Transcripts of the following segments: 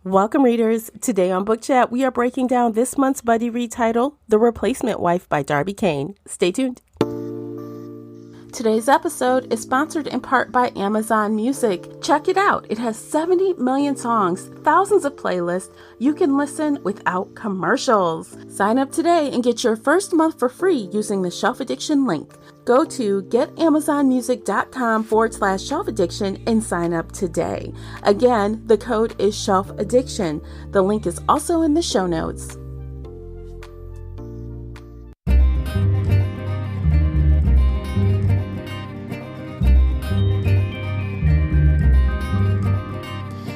Welcome, readers. Today on Book Chat, we are breaking down this month's buddy read title, The Replacement Wife by Darby Kane. Stay tuned. Today's episode is sponsored in part by Amazon Music. Check it out. It has 70 million songs, thousands of playlists. You can listen without commercials. Sign up today and get your first month for free using the Shelf Addiction link. Go to getamazonmusic.com/shelf addiction and sign up today. Again, the code is Shelf Addiction. The link is also in the show notes.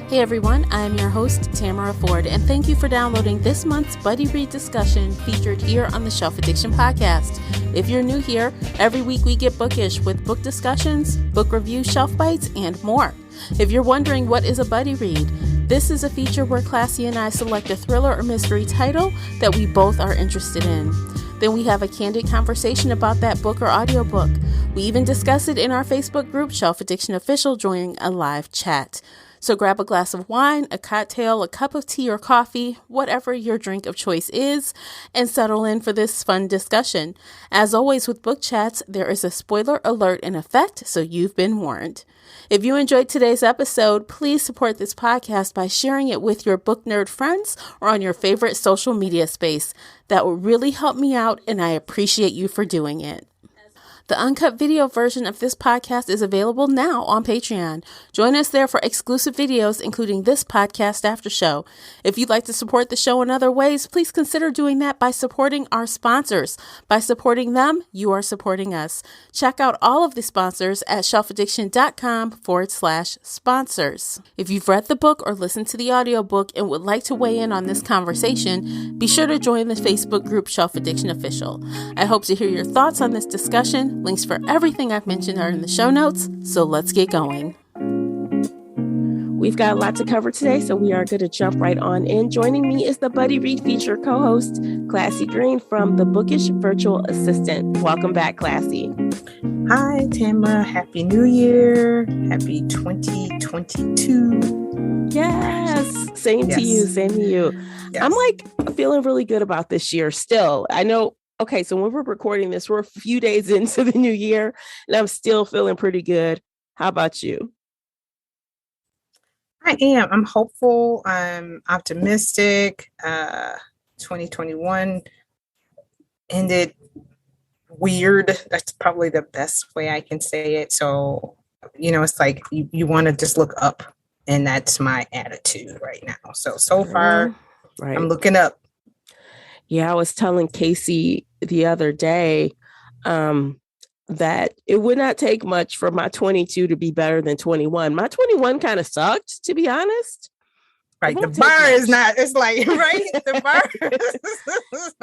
Hey everyone, I am your host, Tamara Ford, and thank you for downloading this month's Buddy Read discussion featured here on the Shelf Addiction podcast. If you're new here, every week we get bookish with book discussions, book reviews, shelf bites, and more. If you're wondering what is a buddy read, this is a feature where Classy and I select a thriller or mystery title that we both are interested in. Then we have a candid conversation about that book or audiobook. We even discuss it in our Facebook group, Shelf Addiction Official, during a live chat. So grab a glass of wine, a cocktail, a cup of tea or coffee, whatever your drink of choice is, and settle in for this fun discussion. As always with book chats, there is a spoiler alert in effect, so you've been warned. If you enjoyed today's episode, please support this podcast by sharing it with your book nerd friends or on your favorite social media space. That will really help me out, and I appreciate you for doing it. The uncut video version of this podcast is available now on Patreon. Join us there for exclusive videos, including this podcast after show. If you'd like to support the show in other ways, please consider doing that by supporting our sponsors. By supporting them, you are supporting us. Check out all of the sponsors at shelfaddiction.com/sponsors. If you've read the book or listened to the audiobook and would like to weigh in on this conversation, be sure to join the Facebook group Shelf Addiction Official. I hope to hear your thoughts on this discussion. Links for everything I've mentioned are in the show notes, so let's get going. We've got a lot to cover today, so we are going to jump right on in. Joining me is the Buddy Read feature co-host, Classy Green from The Bookish Virtual Assistant. Welcome back, Classy. Hi, Tamara. Happy New Year. Happy 2022. Yes. Same to you. Yes. I'm feeling really good about this year still. I know. Okay, so when we're recording this, we're a few days into the new year, and I'm still feeling pretty good. How about you? I am. I'm hopeful. I'm optimistic. 2021 ended weird. That's probably the best way I can say it. So, it's like you want to just look up, and that's my attitude right now. So far, right. I'm looking up. Yeah, I was telling Casey the other day that it would not take much for my 22 to be better than 21. My 21 kind of sucked, to be honest. Right. The bar is not, it's like, right? The bar.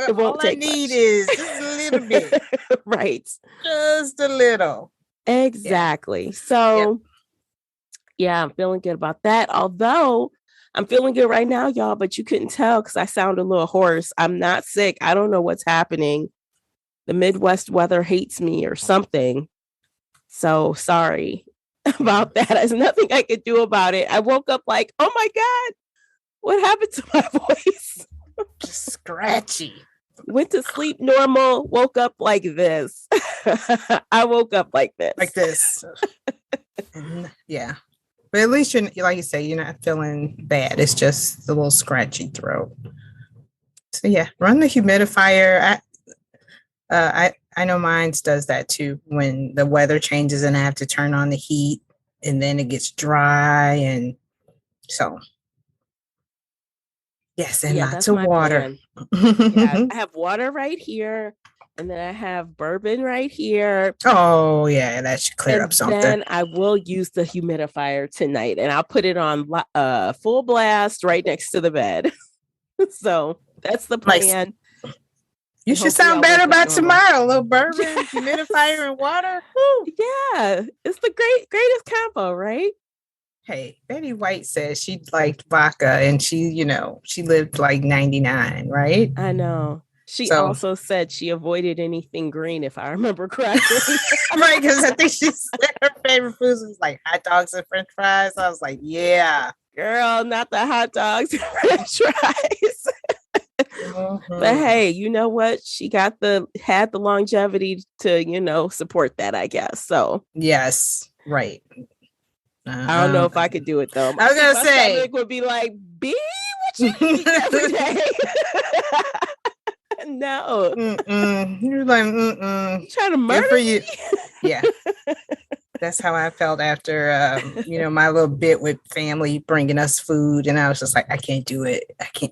It won't all take I need much. is just a little bit. Right. Just a little. Exactly. Yeah. So, yeah, I'm feeling good about that. Although I'm feeling good right now, y'all, but you couldn't tell because I sound a little hoarse. I'm not sick. I don't know what's happening. The Midwest weather hates me or something. So sorry about that. There's nothing I could do about it. I woke up like, oh my God, what happened to my voice? Just scratchy. Went to sleep normal, woke up like this. I woke up like this. Like this. Yeah. But at least you're, like you say, you're not feeling bad. It's just a little scratchy throat. So yeah, run the humidifier. I know mine does that too. When the weather changes and I have to turn on the heat, and then it gets dry, and so yes, and lots of water. Yeah, I have water right here. And then I have bourbon right here. Oh, yeah, that should clear up something. Then I will use the humidifier tonight, and I'll put it on full blast right next to the bed. So that's the plan. Nice. You should sound better by tomorrow. A little bourbon, humidifier, and water. Woo. Yeah, it's the greatest combo, right? Hey, Betty White says she liked vodka, and she lived like 99, right? I know. She also said she avoided anything green, if I remember correctly. Right, because I think she said her favorite foods was like hot dogs and French fries. I was like, yeah, Girl, not the hot dogs and french fries. But hey, you know what? She had the longevity to, support that, I guess. So yes, right. I don't know if I could do it though. I was gonna say, stomach would be like, "B, what you eat every day?" No, you're like, you trying to murder you. Yeah. That's how I felt after, my little bit with family bringing us food. And I was just like, I can't do it.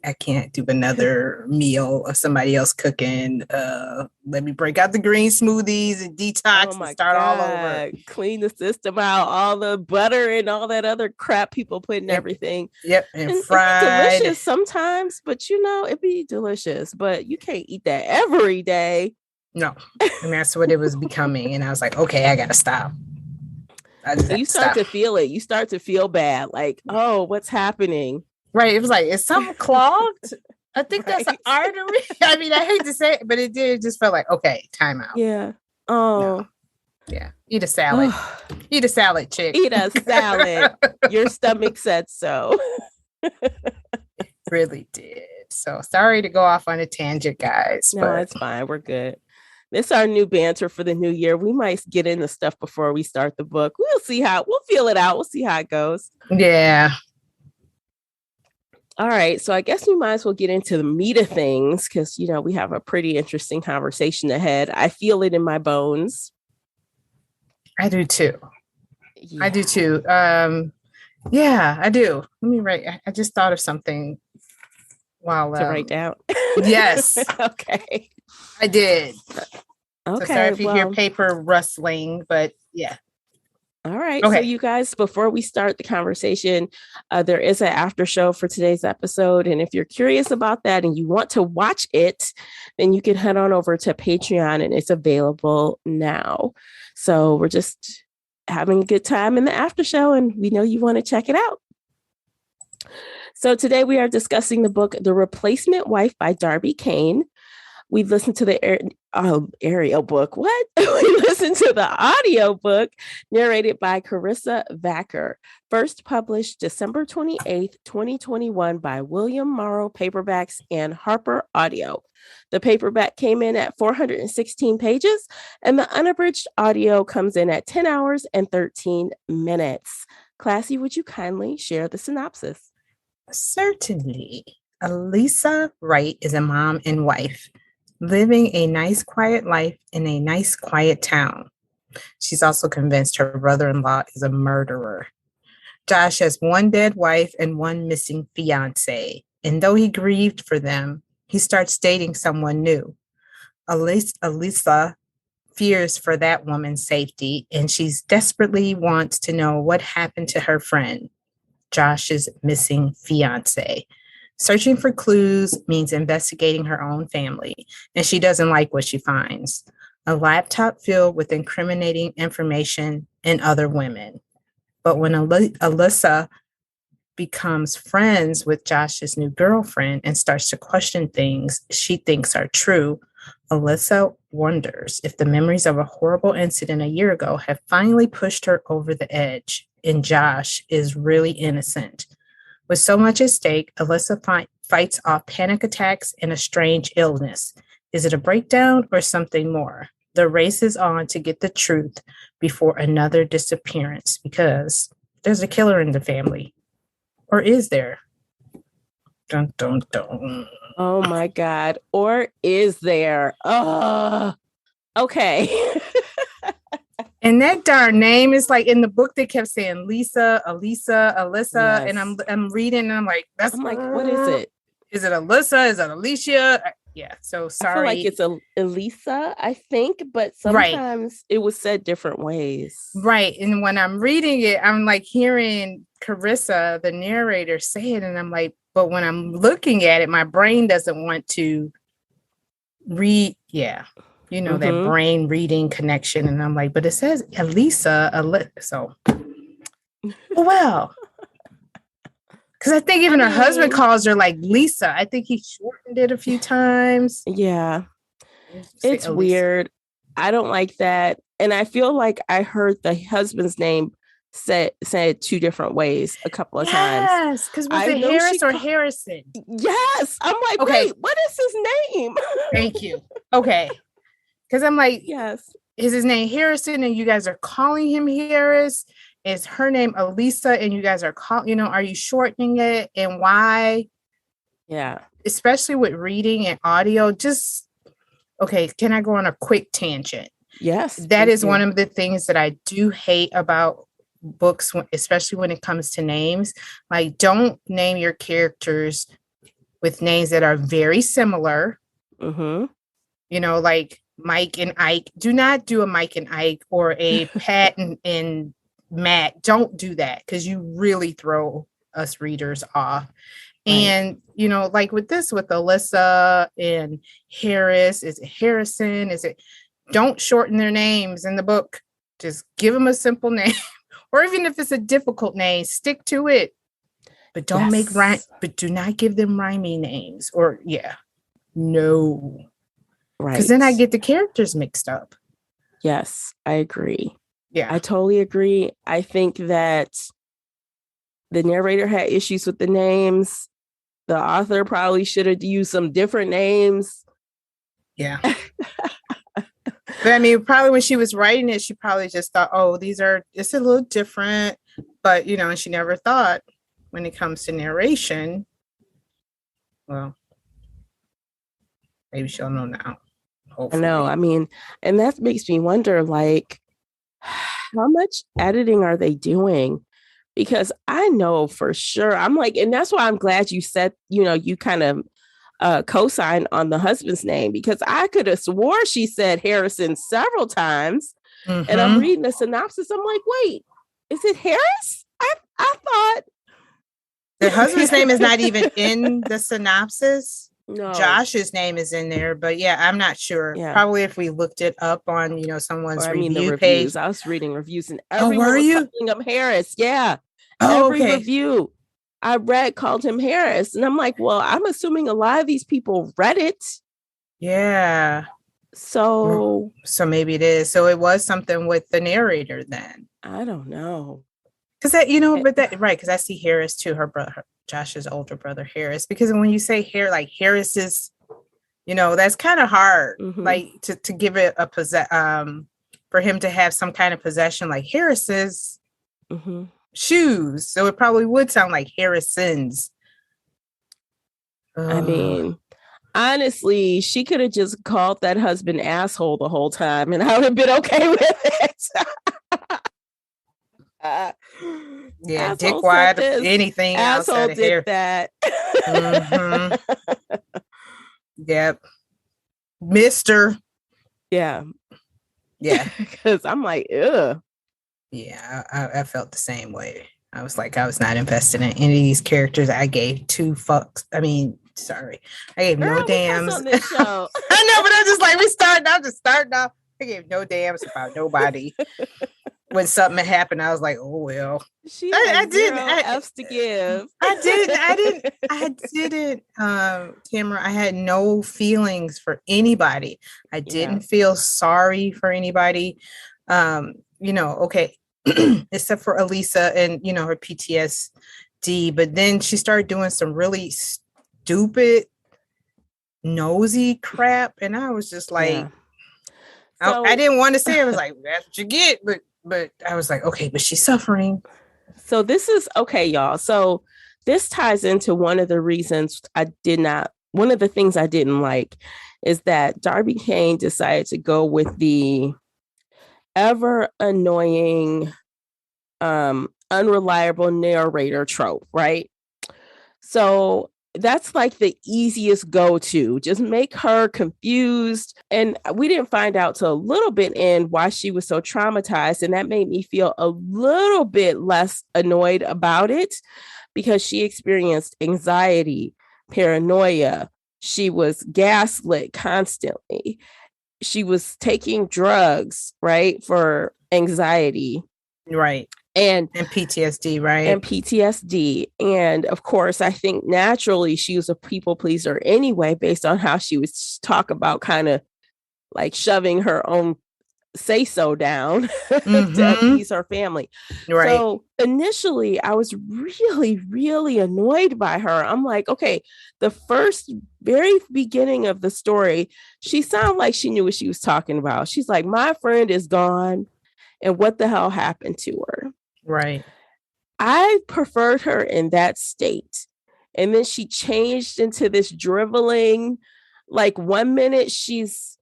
I can't do another meal of somebody else cooking. Let me break out the green smoothies and detox and start all over. Clean the system out, all the butter and all that other crap people put in everything. Yep. And fried. It'd be delicious sometimes, but it'd be delicious. But you can't eat that every day. No. And that's what it was becoming. And I was like, okay, I got to stop. You start to feel it. You start to feel bad. Like, oh, what's happening? Right. It was like, is something clogged? I think that's an artery. I mean, I hate to say it, but it did. It just felt like, okay, time out. Yeah. Oh. No. Yeah. Eat a salad. Eat a salad, chick. Eat a salad. Your stomach said so. It really did. So sorry to go off on a tangent, guys. No, it's fine. We're good. This is our new banter for the new year. We might get into stuff before we start the book. We'll feel it out. We'll see how it goes. Yeah. All right. So I guess we might as well get into the meat of things because, we have a pretty interesting conversation ahead. I feel it in my bones. I do too. Yeah. I do too. Yeah, I do. Let me write. I just thought of something while to write down. Yes. Okay. I did. Okay. So sorry if you hear paper rustling, but yeah. All right. Okay. So you guys, before we start the conversation, there is an after show for today's episode. And if you're curious about that and you want to watch it, then you can head on over to Patreon and it's available now. So we're just having a good time in the after show and we know you want to check it out. So today we are discussing the book, The Replacement Wife by Darby Kane. We listened to the aerial book. What? We listened to the audio book narrated by Carissa Vacker, first published December 28th, 2021 by William Morrow Paperbacks and Harper Audio. The paperback came in at 416 pages and the unabridged audio comes in at 10 hours and 13 minutes. Classy, would you kindly share the synopsis? Certainly. Elisa Wright is a mom and wife, living a nice, quiet life in a nice, quiet town. She's also convinced her brother-in-law is a murderer. Josh has one dead wife and one missing fiance, and though he grieved for them, he starts dating someone new. Elisa fears for that woman's safety, and she desperately wants to know what happened to her friend, Josh's missing fiance. Searching for clues means investigating her own family, and she doesn't like what she finds. A laptop filled with incriminating information and other women. But when Alyssa becomes friends with Josh's new girlfriend and starts to question things she thinks are true, Alyssa wonders if the memories of a horrible incident a year ago have finally pushed her over the edge, and Josh is really innocent. With so much at stake, Alyssa fights off panic attacks and a strange illness. Is it a breakdown or something more? The race is on to get the truth before another disappearance because there's a killer in the family. Or is there? Dun, dun, dun. Oh my God. Or is there? Oh, okay. And that darn name is like in the book they kept saying Lisa, Elisa, Alyssa. Yes. And I'm reading and I'm like, what is it? Is it Alyssa? Is it Alicia? Yeah. So sorry. I feel like it's Elisa, I think, but sometimes it was said different ways. Right. And when I'm reading it, I'm like hearing Carissa, the narrator, say it. And I'm like, but when I'm looking at it, my brain doesn't want to read. Yeah. That brain reading connection. And I'm like, but it says Elisa. So, well, because I think even her husband calls her like Lisa. I think he shortened it a few times. Yeah. It's weird. I don't like that. And I feel like I heard the husband's name said two different ways a couple of times. Yes, because was it Harris or Harrison? Yes. I'm like, okay, wait, what is his name? Thank you. Okay. Because I'm like, yes. Is his name Harrison and you guys are calling him Harris? Is her name Elisa and you guys are calling, are you shortening it and why? Yeah. Especially with reading and audio, okay, can I go on a quick tangent? Yes. That is one of the things that I do hate about books, especially when it comes to names. Like, don't name your characters with names that are very similar. Mm-hmm. Like Mike and Ike. Do not do a Mike and Ike or a Pat and Matt. Don't do that because you really throw us readers off. Right. And, like with Alyssa and Harris, is it Harrison? Don't shorten their names in the book. Just give them a simple name. Or even if it's a difficult name, stick to it. But don't make but do not give them rhyming names no. Right. Because then I get the characters mixed up. Yes, I agree. Yeah. I totally agree. I think that the narrator had issues with the names. The author probably should have used some different names. Yeah. But I mean, probably when she was writing it, she probably just thought, oh, it's a little different. But, and she never thought when it comes to narration, well, maybe she'll know now. Hopefully. I know. I mean, and that makes me wonder, like, how much editing are they doing? Because I know for sure, I'm like, and that's why I'm glad you said, you kind of co-sign on the husband's name, because I could have swore she said Harrison several times. Mm-hmm. And I'm reading the synopsis. I'm like, wait, is it Harris? I thought the husband's name is not even in the synopsis. No. Josh's name is in there, but I'm not sure. Yeah. Probably if we looked it up on, someone's review page. I was reading reviews and everyone were was you? calling him Harris. Yeah. Oh, every review I read called him Harris. And I'm like, well, I'm assuming a lot of these people read it. Yeah. So maybe it is. So it was something with the narrator then. I don't know. Because because I see Harris too, her brother, Josh's older brother, Harris. Because when you say Harris is, that's kind of hard, like to give it for him to have some kind of possession like Harris's shoes. So it probably would sound like Harrison's. I mean, honestly, she could have just called that husband asshole the whole time and I would have been okay with it. Dickwad, anything asshole did here. That. Yep. Mr. Yeah. Because I'm like, ugh. Yeah, I felt the same way. I was like, I was not invested in any of these characters. I gave two fucks. I mean, sorry. I gave no dams. On this show. I know, but I'm just like, I'm just starting off. I gave no dams about nobody. When something happened, I was like, oh, well. I didn't. F's to give. I didn't. Tamara, I had no feelings for anybody. I didn't feel sorry for anybody. Okay, except for Elisa and, her PTSD. But then she started doing some really stupid, nosy crap. And I was just like, I didn't want to say it. I was like, that's what you get. But I was like, okay, but she's suffering. So this is okay, y'all. So this ties into one of the reasons one of the things I didn't like is that Darby Kane decided to go with the ever annoying, unreliable narrator trope, right? So that's like the easiest go-to. Just make her confused. And we didn't find out till a little bit in why she was so traumatized. And that made me feel a little bit less annoyed about it because she experienced anxiety, paranoia. She was gaslit constantly. She was taking drugs, right, for anxiety. Right. And PTSD, right? And PTSD. And of course, I think naturally she was a people pleaser anyway, based on how she would talk about kind of like shoving her own say so down to Mm-hmm. appease her family. Right. So initially I was really, really annoyed by her. I'm like, okay, the very beginning of the story, she sounded like she knew what she was talking about. She's like, my friend is gone. And what the hell happened to her? Right. I preferred her in that state. And then she changed into this driveling, like 1 minute she's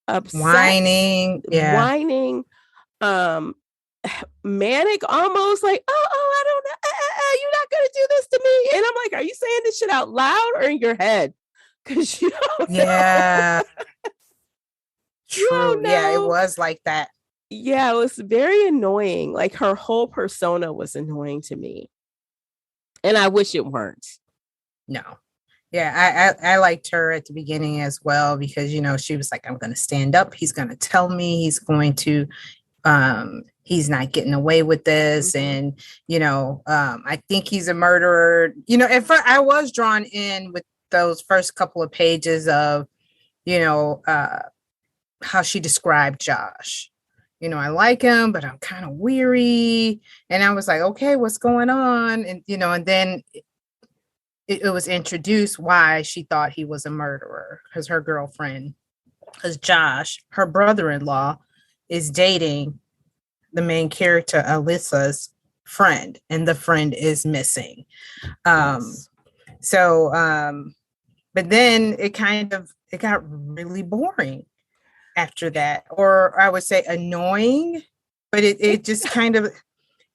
upset, Whining, manic, almost like, I don't know, you're not gonna do this to me. And I'm like, are you saying this shit out loud or in your head? Because you don't know. True. Yeah, it was like that. Yeah, it was very annoying. Like her whole persona was annoying to me. And I wish it weren't. No. Yeah, I liked her at the beginning as well because, she was like, I'm going to stand up. He's going to tell me he's going to, he's not getting away with this. Mm-hmm. And, I think he's a murderer. At first I was drawn in with those first couple of pages of, how she described Josh. I like him, but I'm kind of weary. And I was like, okay, what's going on? And, and then it was introduced why she thought he was a murderer because Josh, her brother-in-law, is dating the main character, Alyssa's friend, and the friend is missing. Yes. But then it got really boring after that, or I would say annoying, but it just kind of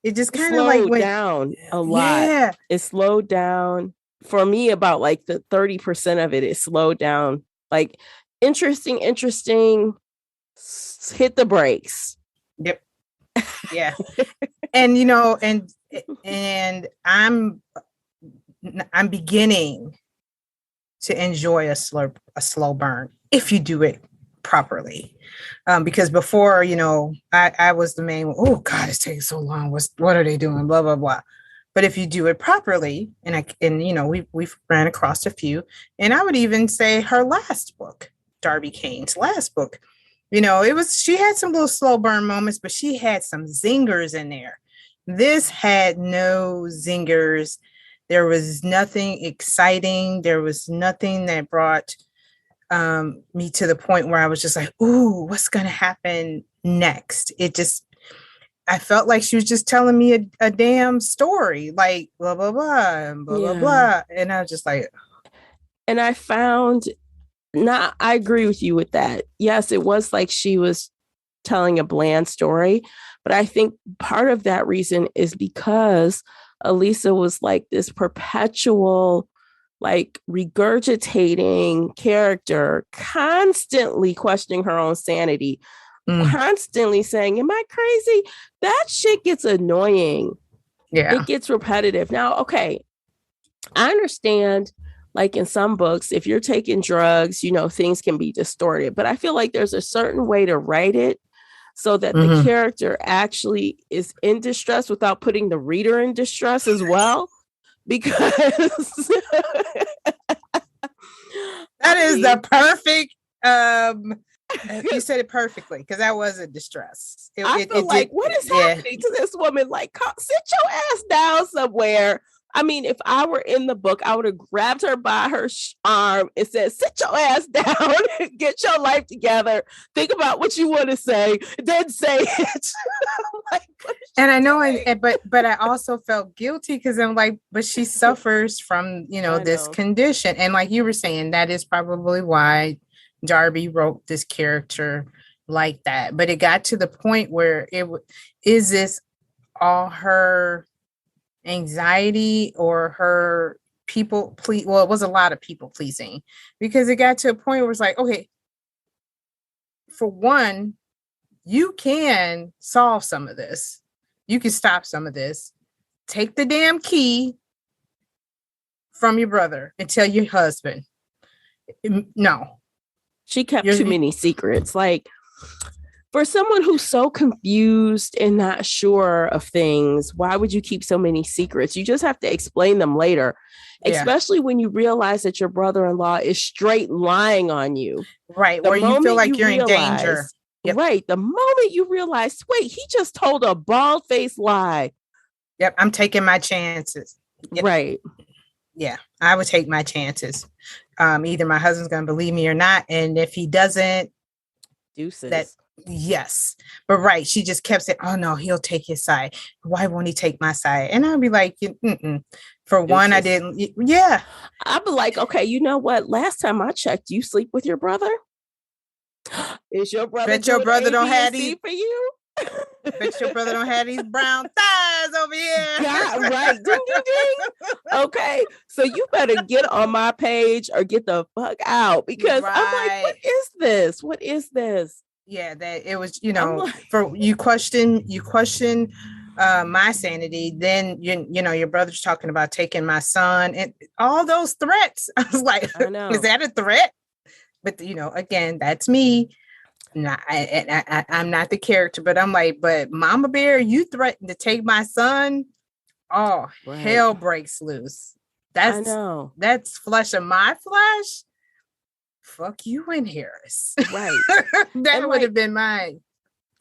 like went down a lot. Yeah, it slowed down for me about like the 30% of it slowed down. Like interesting, hit the brakes. Yep. Yeah. And and I'm beginning to enjoy a slow burn if you do it properly. Because before, I was the main, oh God, it's taking so long. What are they doing? Blah, blah, blah. But if you do it properly, we've ran across a few, and I would even say her last book, Darby Kane's last book, she had some little slow burn moments, but she had some zingers in there. This had no zingers. There was nothing exciting. There was nothing that brought me to the point where I was just like, ooh, what's going to happen next? I felt like she was just telling me a damn story, like blah, blah, blah, and blah, blah, blah. And I was just like, and I found, I agree with you with that. Yes, it was like she was telling a bland story, but I think part of that reason is because Elisa was like this perpetual, like regurgitating character, constantly questioning her own sanity, constantly saying, am I crazy? That shit gets annoying. Yeah. It gets repetitive. Now, okay, I understand, like in some books, if you're taking drugs, things can be distorted, but I feel like there's a certain way to write it so that the character actually is in distress without putting the reader in distress as well. Because that is the perfect you said it perfectly, because I was in distress. What is happening to this woman? Like, sit your ass down somewhere. I mean, if I were in the book, I would have grabbed her by her arm and said, sit your ass down, get your life together, think about what you want to say, then say it. And I know, but I also felt guilty because I'm like, but she suffers from, this condition. And like you were saying, that is probably why Darby wrote this character like that. But it got to the point where is this all her anxiety or her people please? Well, it was a lot of people pleasing, because it got to a point where it's like, okay, for one, you can solve some of this. You can stop some of this. Take the damn key from your brother and tell your husband. No. She kept too many secrets. Like, for someone who's so confused and not sure of things, why would you keep so many secrets? You just have to explain them later, especially when you realize that your brother-in-law is straight lying on you. Right. Or you feel like you're in danger. Yep. Right. The moment you realize, wait, he just told a bald-faced lie. Yep. I'm taking my chances. Yep. Right. Yeah. I would take my chances. Either my husband's going to believe me or not. And if he doesn't, Deuces. yes. But right. She just kept saying, oh no, he'll take his side. Why won't he take my side? And I'd be like, for one, I didn't. Yeah. I'd be like, okay, you know what? Last time I checked, you sleep with your brother? Is your brother Bet your brother don't have these for you? Bet your brother don't have these brown thighs over here. God, right. Ding, ding, ding. Okay. So you better get on my page or get the fuck out, because I'm like, what is this? What is this? Yeah, that it was, for you question my sanity. Then your brother's talking about taking my son and all those threats. I was like, I know. Is that a threat? But again, that's me. I'm not the character, but I'm like, but Mama Bear, you threatened to take my son. Oh, right. Hell breaks loose. I know. That's flesh of my flesh. Fuck you and Harris. Right. That would have been mine.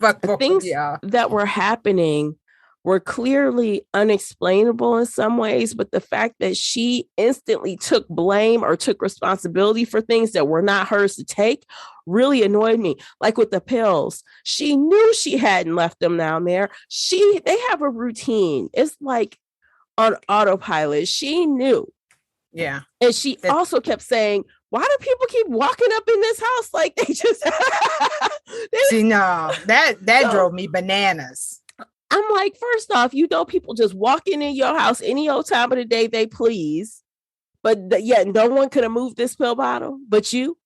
Fuck both things of y'all. That were happening were clearly unexplainable in some ways, but the fact that she instantly took blame or took responsibility for things that were not hers to take really annoyed me. Like with the pills, she knew she hadn't left them down there. They have a routine. It's like on autopilot. She knew. Yeah. And she also kept saying, why do people keep walking up in this house like they just see, no, that drove me bananas. I'm like, first off, people just walking in your house any old time of the day they please, but yet no one could have moved this pill bottle but you.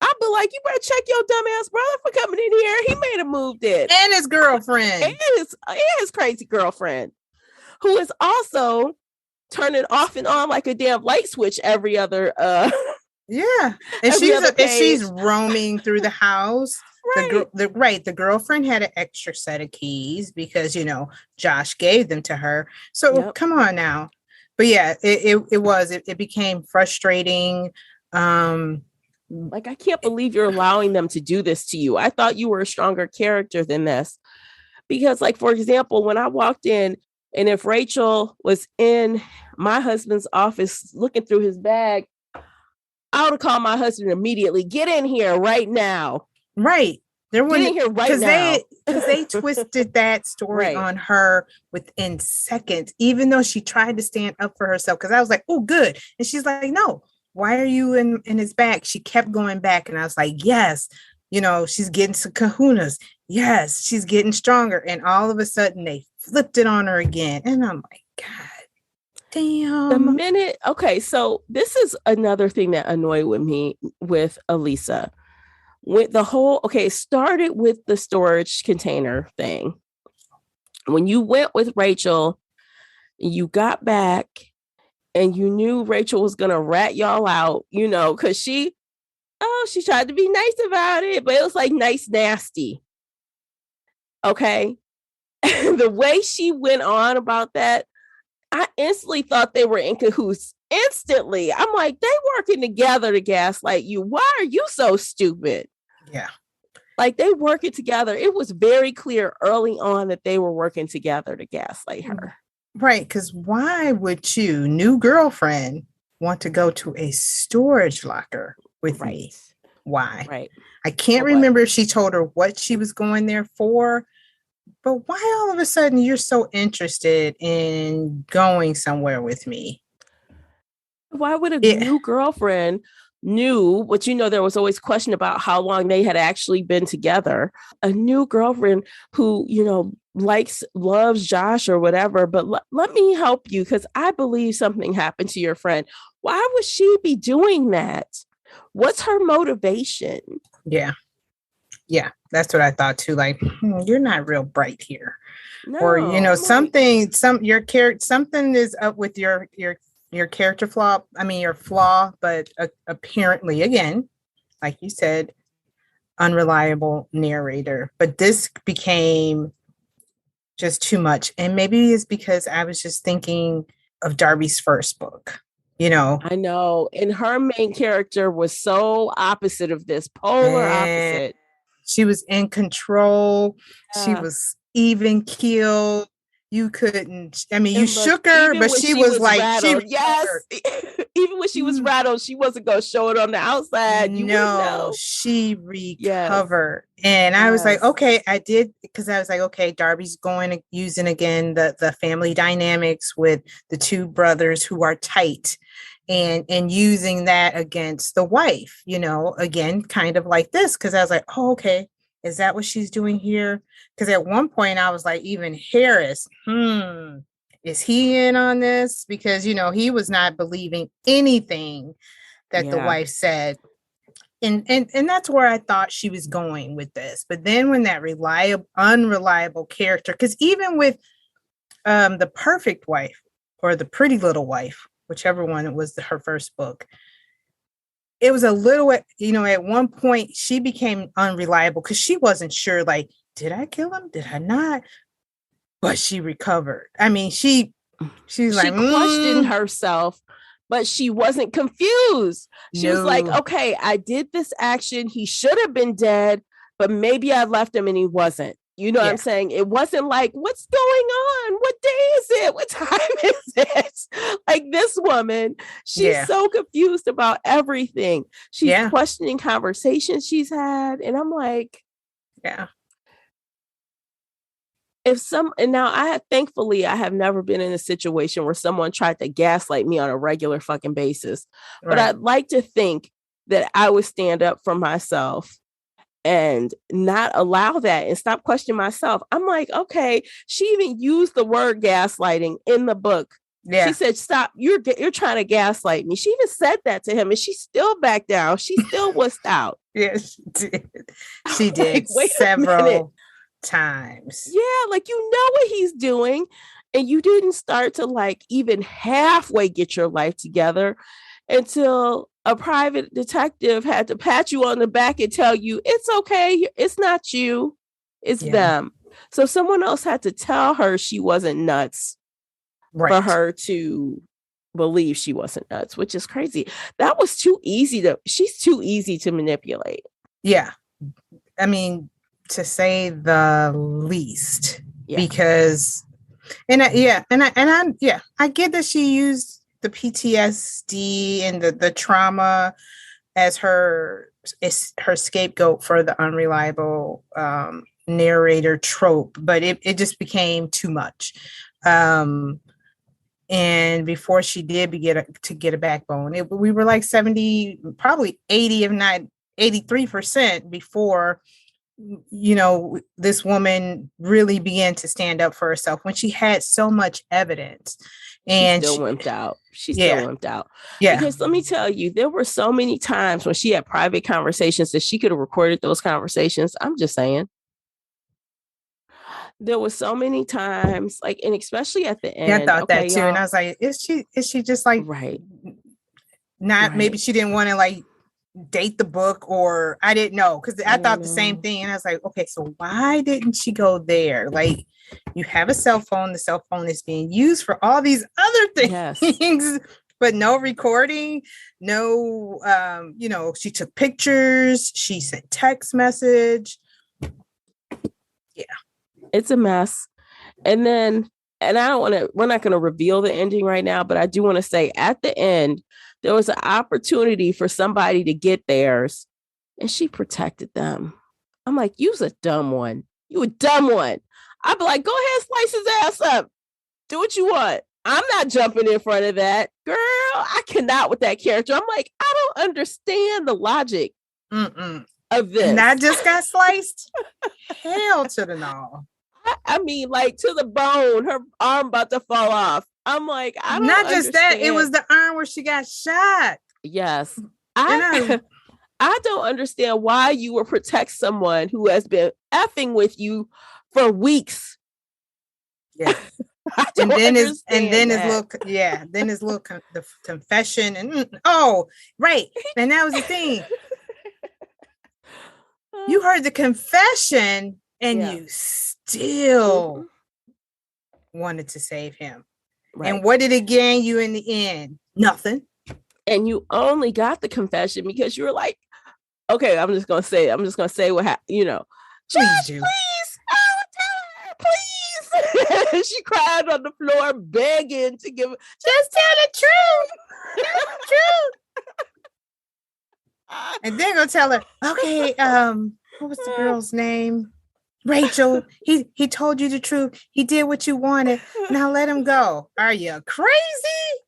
I'd be like, you better check your dumbass brother for coming in here. He may have moved it. And his girlfriend. And his crazy girlfriend, who is also turning off and on like a damn light switch every other yeah. And she's roaming through the house. Right. The girlfriend had an extra set of keys because Josh gave them to her. So Come on now. But yeah, it became frustrating. Like, I can't believe you're allowing them to do this to you. I thought you were a stronger character than this. Because, like, for example, when I walked in, and if Rachel was in my husband's office looking through his bag, I would have called my husband immediately. Get in here right now. Right. Get in here right now. Because they twisted that story on her within seconds, even though she tried to stand up for herself. Because I was like, oh, good. And she's like, no, why are you in his back? She kept going back. And I was like, yes, she's getting some kahunas. Yes, she's getting stronger. And all of a sudden they flipped it on her again. And I'm like, God damn. Okay, so this is another thing that annoyed with me with Elisa. With the whole, it started with the storage container thing. When you went with Rachel, you got back and you knew Rachel was going to rat y'all out, because she tried to be nice about it, but it was like nice, nasty. Okay. The way she went on about that, I instantly thought they were in cahoots. Instantly. I'm like, they working together to gaslight you. Why are you so stupid? Yeah. Like, they working together. It was very clear early on that they were working together to gaslight her. Right. Because why would you, new girlfriend, want to go to a storage locker with me? Why? Right. I can't remember if she told her what she was going there for. But why all of a sudden you're so interested in going somewhere with me? Why would a new girlfriend but there was always question about how long they had actually been together. A new girlfriend who, loves Josh or whatever, but let me help you because I believe something happened to your friend. Why would she be doing that? What's her motivation? Yeah. Yeah, that's what I thought too. Like, you're not real bright here, or something is up with your character flaw. I mean, your flaw, but apparently, again, like you said, unreliable narrator. But this became just too much, and maybe it's because I was just thinking of Darby's first book. I know, and her main character was so opposite of this, polar opposite. She was in control. She Yeah. was even keeled. You couldn't, I mean, you And look, shook her, even but when she was like, she rattled, yes, recovered. even when she was rattled, she wasn't going to show it on the outside. You wouldn't No, know. she Yes. recovered. And I was like, Yes. okay, I did, because I was like, okay, Darby's using again the family dynamics with the two brothers who are tight, and using that against the wife, you know, again, kind of like this. Because I was like, oh, okay, is that what she's doing here? Because at one point I was like, even Harris, is he in on this? Because, you know, he was not believing anything that the wife said. And that's where I thought she was going with this. But then when that unreliable character, because even with the perfect wife or the pretty little wife, whichever one it was, her first book, it was a little, you know, at one point she became unreliable because she wasn't sure, like, did I kill him? Did I not? But she recovered. I mean, she like, questioned herself, but she wasn't confused. She was like, okay, I did this action. He should have been dead, but maybe I left him and he wasn't. You know what I'm saying? It wasn't like, what's going on? What day is it? What time is it? Like, this woman, she's so confused about everything. She's questioning conversations she's had. And I'm like, and now thankfully I have never been in a situation where someone tried to gaslight me on a regular fucking basis. Right. But I'd like to think that I would stand up for myself and not allow that and stop questioning myself. I'm like, okay, she even used the word gaslighting in the book. Yeah. She said, stop, you're trying to gaslight me. She even said that to him and she still backed down. She still wussed out. Yes, she did. She did like, several times. Yeah, like, you know what he's doing and you didn't start to like even halfway get your life together until a private detective had to pat you on the back and tell you it's okay, it's not you, it's them. So someone else had to tell her she wasn't nuts for her to believe she wasn't nuts, which is crazy. That was she's too easy to manipulate. Yeah, I mean, to say the least, because I get that she used the PTSD and the trauma as her scapegoat for the unreliable narrator trope, but it just became too much. And before she did get a backbone, we were like 70, probably 80, if not 83% before, you know, this woman really began to stand up for herself when she had so much evidence. And she still wimped out. She still wimped out. Yeah. Because let me tell you, there were so many times when she had private conversations that she could have recorded those conversations. I'm just saying. There were so many times, like, and especially at the end. Yeah, I thought that too. And I was like, is she just like, maybe she didn't want to like date the book, or I didn't know, because I thought the same thing. And I was like, okay, so why didn't she go there? Like, you have a cell phone, the cell phone is being used for all these other things, but no recording, no, you know, she took pictures, she sent text message. Yeah. It's a mess. And then, and we're not going to reveal the ending right now, but I do want to say at the end, there was an opportunity for somebody to get theirs and she protected them. I'm like, you's a dumb one. You a dumb one. I'd be like, go ahead, slice his ass up. Do what you want. I'm not jumping in front of that. Girl, I cannot with that character. I'm like, I don't understand the logic of this. And I just got sliced. Hell to the no. I mean, like, to the bone, her arm about to fall off. I'm like, I don't not just that, it was the arm where she got shot. Yes. I don't understand why you would protect someone who has been effing with you for weeks. Yeah. and then his little the confession and and that was the thing. You heard the confession and you still wanted to save him. Right. And what did it gain you in the end? Nothing. And you only got the confession because you were like, Okay, I'm just gonna say what happened. Please do. Please, oh, tell her, please. She cried on the floor, begging to give. Just tell the truth. Tell the truth. And then go tell her, okay, what was the girl's name? Rachel. He told you the truth. He did what you wanted. Now let him go. Are you crazy?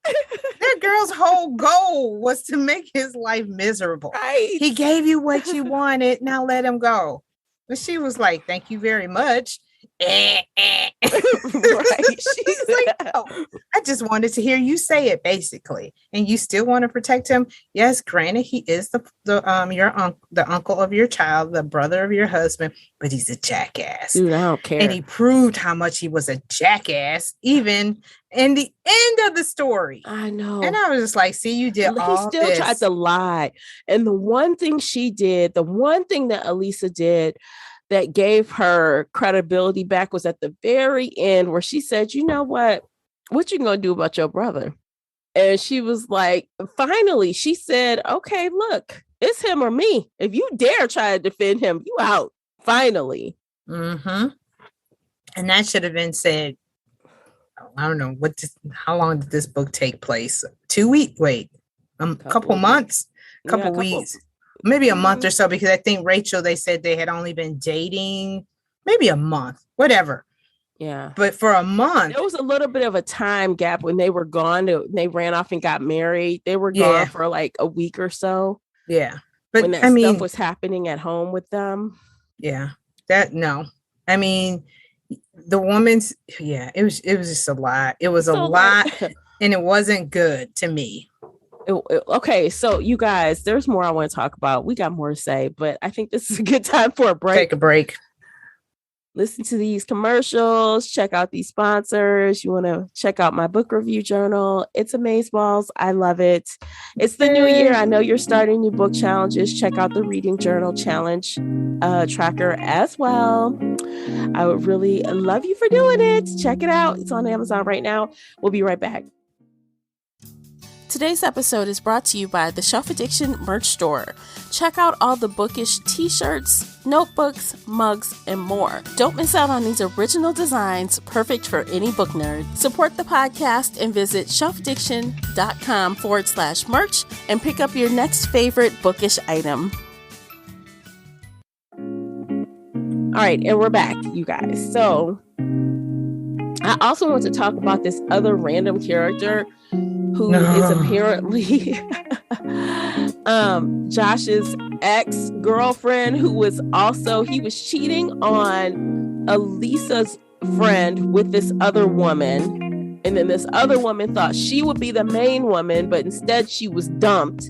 That girl's whole goal was to make his life miserable. Right. He gave you what you wanted. Now let him go. But she was like, thank you very much. Right. She's like, oh, I just wanted to hear you say it, basically. And you still want to protect him? Yes, granted, he is the uncle of your child, the brother of your husband, but he's a jackass. Dude, I don't care. And he proved how much he was a jackass, even in the end of the story. I know. And I was just like, see, you did all this. He still tried to lie. And the one thing that Elisa did that gave her credibility back was at the very end, where she said, you know what you gonna do about your brother? And she was like, finally, she said, okay, look, it's him or me. If you dare try to defend him, you out. Finally. Mm-hmm. And that should have been said, I don't know, how long did this book take place? 2 weeks? Wait, couple months? Couple weeks. Maybe a month or so, because I think Rachel, they said they had only been dating maybe a month, whatever. Yeah. But for a month. There was a little bit of a time gap when they were gone. They ran off and got married. They were gone for like a week or so. Yeah. But when that stuff was happening at home with them. Yeah. I mean, the woman's, it was just a lot. It was a lot and it wasn't good to me. Okay, so you guys, there's more I want to talk about. We got more to say, but I think this is a good time for a break. Take a break. Listen to these commercials. Check out these sponsors. You want to check out my book review journal. It's Amazeballs. I love it. It's the new year. I know you're starting new book challenges. Check out the Reading Journal Challenge tracker as well. I would really love you for doing it. Check it out. It's on Amazon right now. We'll be right back. Today's episode is brought to you by the Shelf Addiction merch store. Check out all the bookish t-shirts, notebooks, mugs, and more. Don't miss out on these original designs, perfect for any book nerd. Support the podcast and visit shelfaddiction.com/merch and pick up your next favorite bookish item. All right, and we're back, you guys. So I also want to talk about this other random character who is apparently Josh's ex-girlfriend, who was also, he was cheating on Elisa's friend with this other woman. And then this other woman thought she would be the main woman, but instead she was dumped.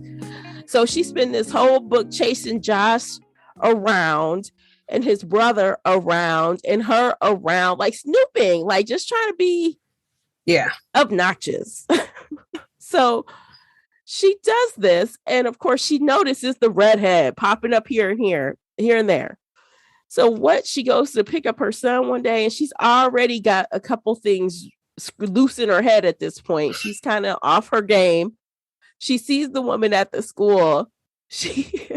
So she spent this whole book chasing Josh around and his brother around and her around, like snooping, like just trying to be obnoxious. So she does this, and of course she notices the redhead popping up here and there. So what, she goes to pick up her son one day, and she's already got a couple things loose in her head at this point. She's kind of off her game. She sees the woman at the school. She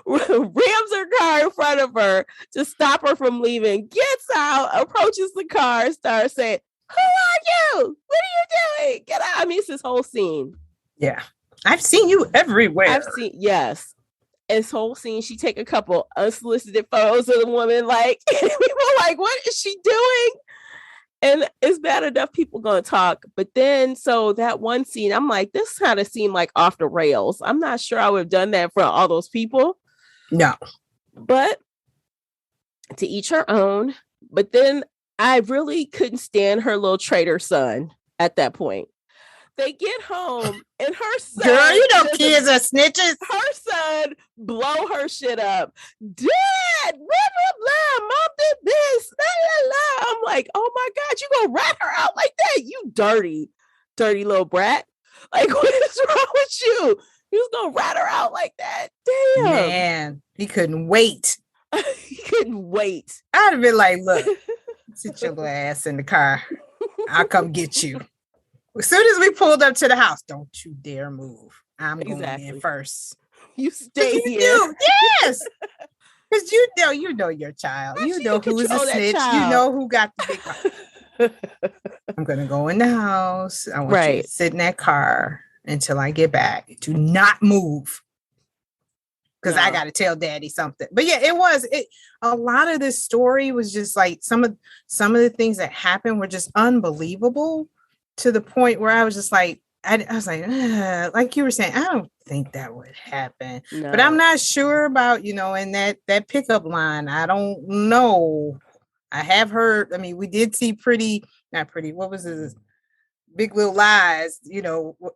rams her car in front of her to stop her from leaving, gets out, approaches the car, starts saying, "Who are you? What are you doing? Get out." I mean, it's this whole scene. Yeah. I've seen you everywhere. Yes. This whole scene, she take a couple unsolicited photos of the woman, like, people like, what is she doing? And it's bad enough people gonna talk. But then, so that one scene, I'm like, this kind of seemed like off the rails. I'm not sure I would have done that for all those people. No. But to each her own. But then I really couldn't stand her little traitor son at that point. They get home and her son, girl, you know kids are snitches. Her son blow her shit up. Dad, blah, blah, blah, mom did this, blah, blah, blah. I'm like, oh my God, you gonna rat her out like that? You dirty little brat. Like, what is wrong with you? You was gonna rat her out like that? Damn. Man, he couldn't wait. He couldn't wait. I'd have been like, look, sit your little ass in the car. I'll come get you. As soon as we pulled up to the house, don't you dare move. I'm going in first. You stay You here. do. Yes. Because you know your child. How You she know can who's a control that snitch. You child? know who got the big mouth. I'm going to go in the house. I want you to Right. sit in that car until I get back. Do not move. Because I No. got to tell daddy something. But yeah, a lot of this story was just like some of the things that happened were just unbelievable, to the point where I was just like, I was like you were saying, I don't think that would happen. No. But I'm not sure about, and that pickup line. I don't know. I have heard, I mean, we did see not pretty, what was this? Big Little Lies,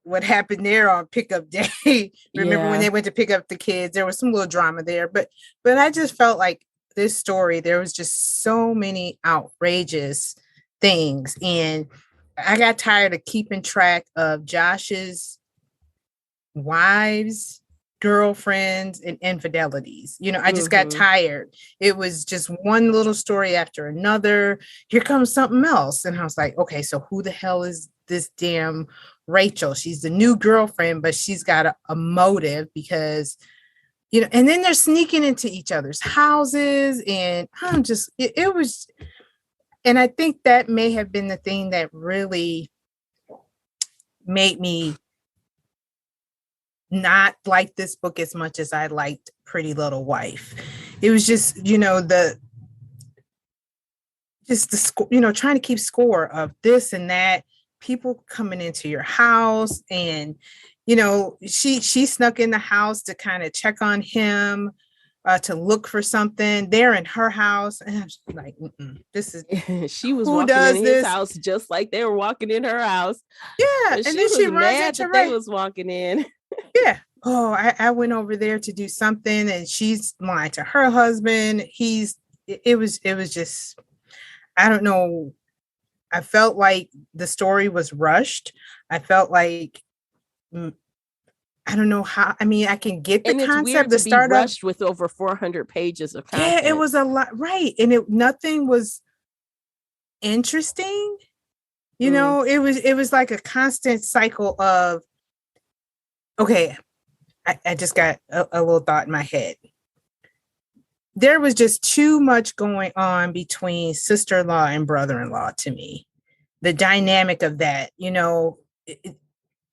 what happened there on pickup day. Remember when they went to pick up the kids, there was some little drama there, but I just felt like this story, there was just so many outrageous things. And I got tired of keeping track of Josh's wives, girlfriends, and infidelities. I just got tired. It was just one little story after another. Here comes something else. And I was like, okay, so who the hell is this damn Rachel? She's the new girlfriend, but she's got a motive because, and then they're sneaking into each other's houses. And I'm just, it was, and I think that may have been the thing that really made me not like this book as much as I liked Pretty Little Wife. It was just, the score, trying to keep score of this and that, people coming into your house. And, she snuck in the house to kind of check on him, to look for something there in her house. And I was like, this is, she was who walking does in his this? house just like they were walking in her house. Yeah. But And then she runs mad into that they was walking in. Yeah. Oh, I went over there to do something and she's lying to her husband. It was just, I don't know. I felt like the story was rushed. I felt like, I don't know how, I mean, I can get the and it's concept, weird the to be startup rushed with over 400 pages of content. Yeah, it was a lot. Right. And nothing was interesting. It was like a constant cycle of, okay, I just got a little thought in my head. There was just too much going on between sister-in-law and brother-in-law to me. The dynamic of that,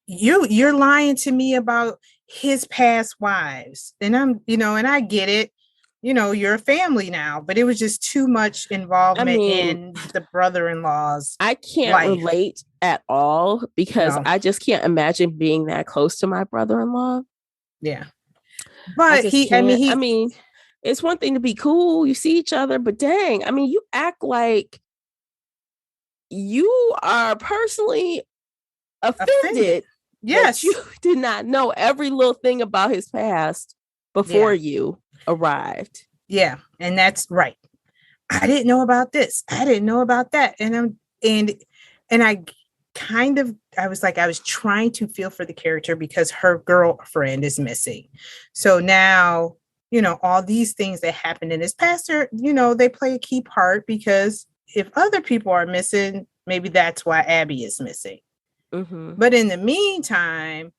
you're lying to me about his past wives. And and I get it. You're a family now, but it was just too much involvement in the brother-in-law's I can't relate at all because I just can't imagine being that close to my brother-in-law. Yeah. But it's one thing to be cool. You see each other, but dang, you act like you are personally offended. Yes. That you did not know every little thing about his past before you arrived. Yeah. And that's right. I didn't know about this. I didn't know about that. And I was trying to feel for the character because her girlfriend is missing. So now, all these things that happened in his past are, they play a key part because if other people are missing, maybe that's why Abby is missing. Mm-hmm. But in the meantime,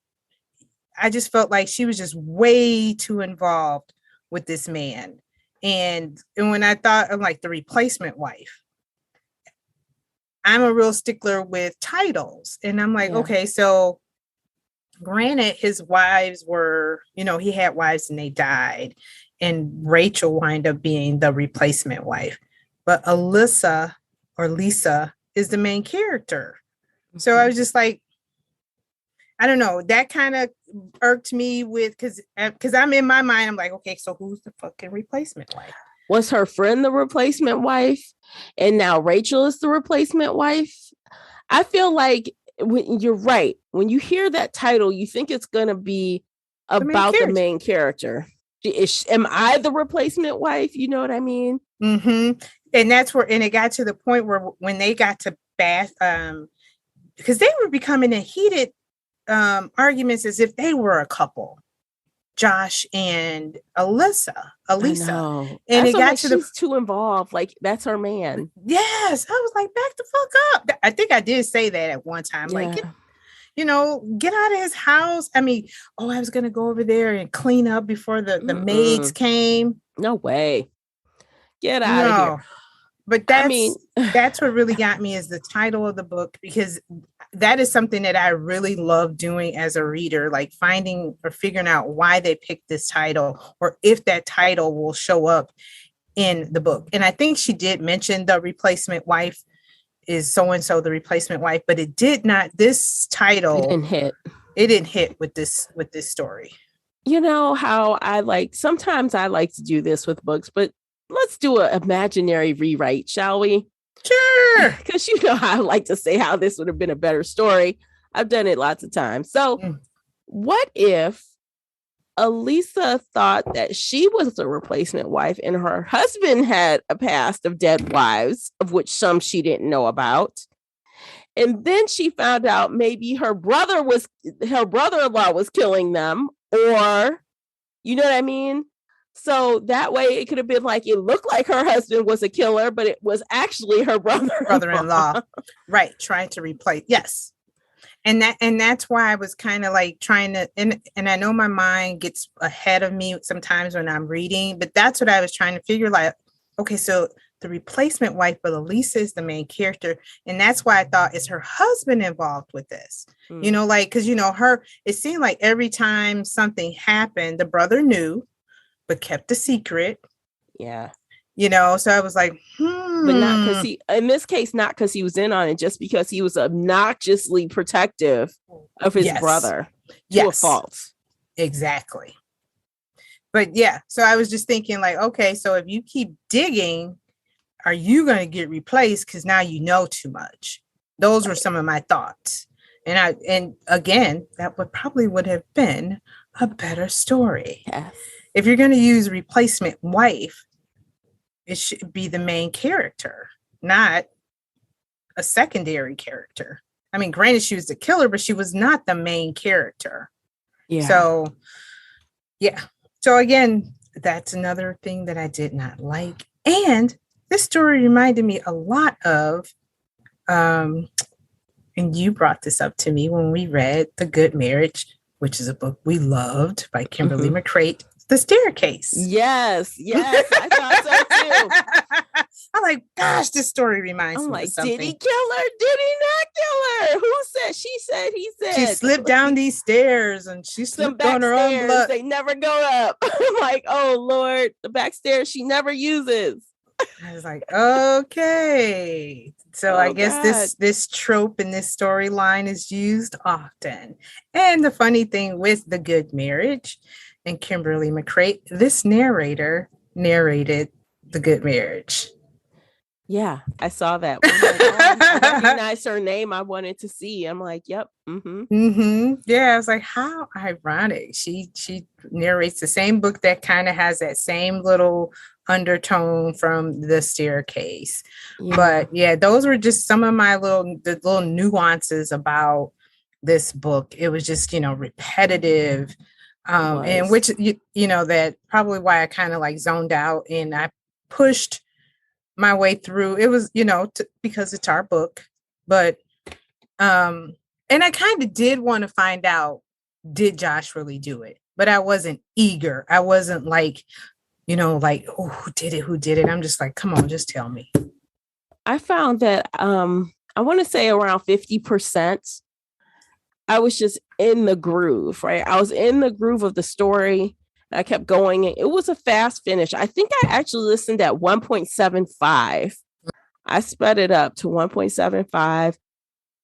I just felt like she was just way too involved with this man. And when I thought of like the replacement wife, I'm a real stickler with titles. And I'm like, okay, so granted, his wives were, he had wives and they died. And Rachel wound up being the replacement wife. But Alyssa or Lisa is the main character. So I was just like, I don't know. That kind of irked me because I'm in my mind. I'm like, okay, so who's the fucking replacement wife? Was her friend the replacement wife? And now Rachel is the replacement wife? I feel like you're right. When you hear that title, you think it's going to be about the main character. Am I the replacement wife? You know what I mean? Mm-hmm. And that's where, and it got to the point where when they got to Bath, because they were becoming in heated arguments as if they were a couple, Josh and Elisa. And it got to she's too involved. Like that's her man. Yes, I was like, back the fuck up. I think I did say that at one time. Like, get out of his house. I mean, I was going to go over there and clean up before the maids came. No way. Get out of here. But that's what really got me is the title of the book, because that is something that I really love doing as a reader, like finding or figuring out why they picked this title or if that title will show up in the book. And I think she did mention the replacement wife is so-and-so, the replacement wife, but it did not, this title it didn't hit with this story. You know how sometimes I like to do this with books, but let's do an imaginary rewrite, shall we? Sure. Because I like to say how this would have been a better story. I've done it lots of times. So what if Elisa thought that she was the replacement wife and her husband had a past of dead wives, of which some she didn't know about? And then she found out maybe her brother-in-law was killing them, or, you know what I mean? So that way it could have been like, it looked like her husband was a killer, but it was actually her brother-in-law. Right. Trying to replace. Yes. And that's why I was kind of like trying to, and I know my mind gets ahead of me sometimes when I'm reading, but that's what I was trying to figure, like, okay, so the replacement wife, but Elisa is the main character. And that's why I thought, is her husband involved with this? Because, it seemed like every time something happened, the brother knew, but kept the secret. Yeah. So I was like, But not because in this case, not because he was in on it, just because he was obnoxiously protective of his brother to a fault. Exactly. But yeah, so I was just thinking like, okay, so if you keep digging, are you going to get replaced? Because now you know too much. Those were some of my thoughts. And again, that would have been a better story. Yes. If you're going to use replacement wife, it should be the main character, not a secondary character. I mean, granted, she was the killer, but she was not the main character. Yeah. So, yeah. So again, that's another thing that I did not like. And this story reminded me a lot of, and you brought this up to me when we read The Good Marriage, which is a book we loved by Kimberly McCreight, The Staircase. Yes, I thought so too. I'm like, gosh, this story reminds me of something. Did he kill her? Did he not kill her? Who said? She said, he said. She slipped down these stairs and she slipped on her own blood. They never go up. I'm like, oh, Lord, the back stairs she never uses. I was like, okay. So I guess this trope in this storyline is used often. And the funny thing with The Good Marriage and Kimberly McCreight, this narrator narrated The Good Marriage. Yeah, I saw that. I recognized her name. I wanted to see. I'm like, yep. Yeah, I was like, how ironic. She narrates the same book that kind of has that same little undertone from The Staircase. Yeah. But yeah, those were just some of my little nuances about this book. It was just, repetitive. And which, that probably why I kind of like zoned out and I pushed my way through. It was, because it's our book, but, and I kind of did want to find out, did Josh really do it? But I wasn't eager. I wasn't like, oh, who did it? I'm just like, come on, just tell me. I found that, I want to say around 50%, I was just in the groove, right? I was in the groove of the story. I kept going. It was a fast finish. I think I actually listened at 1.75. I sped it up to 1.75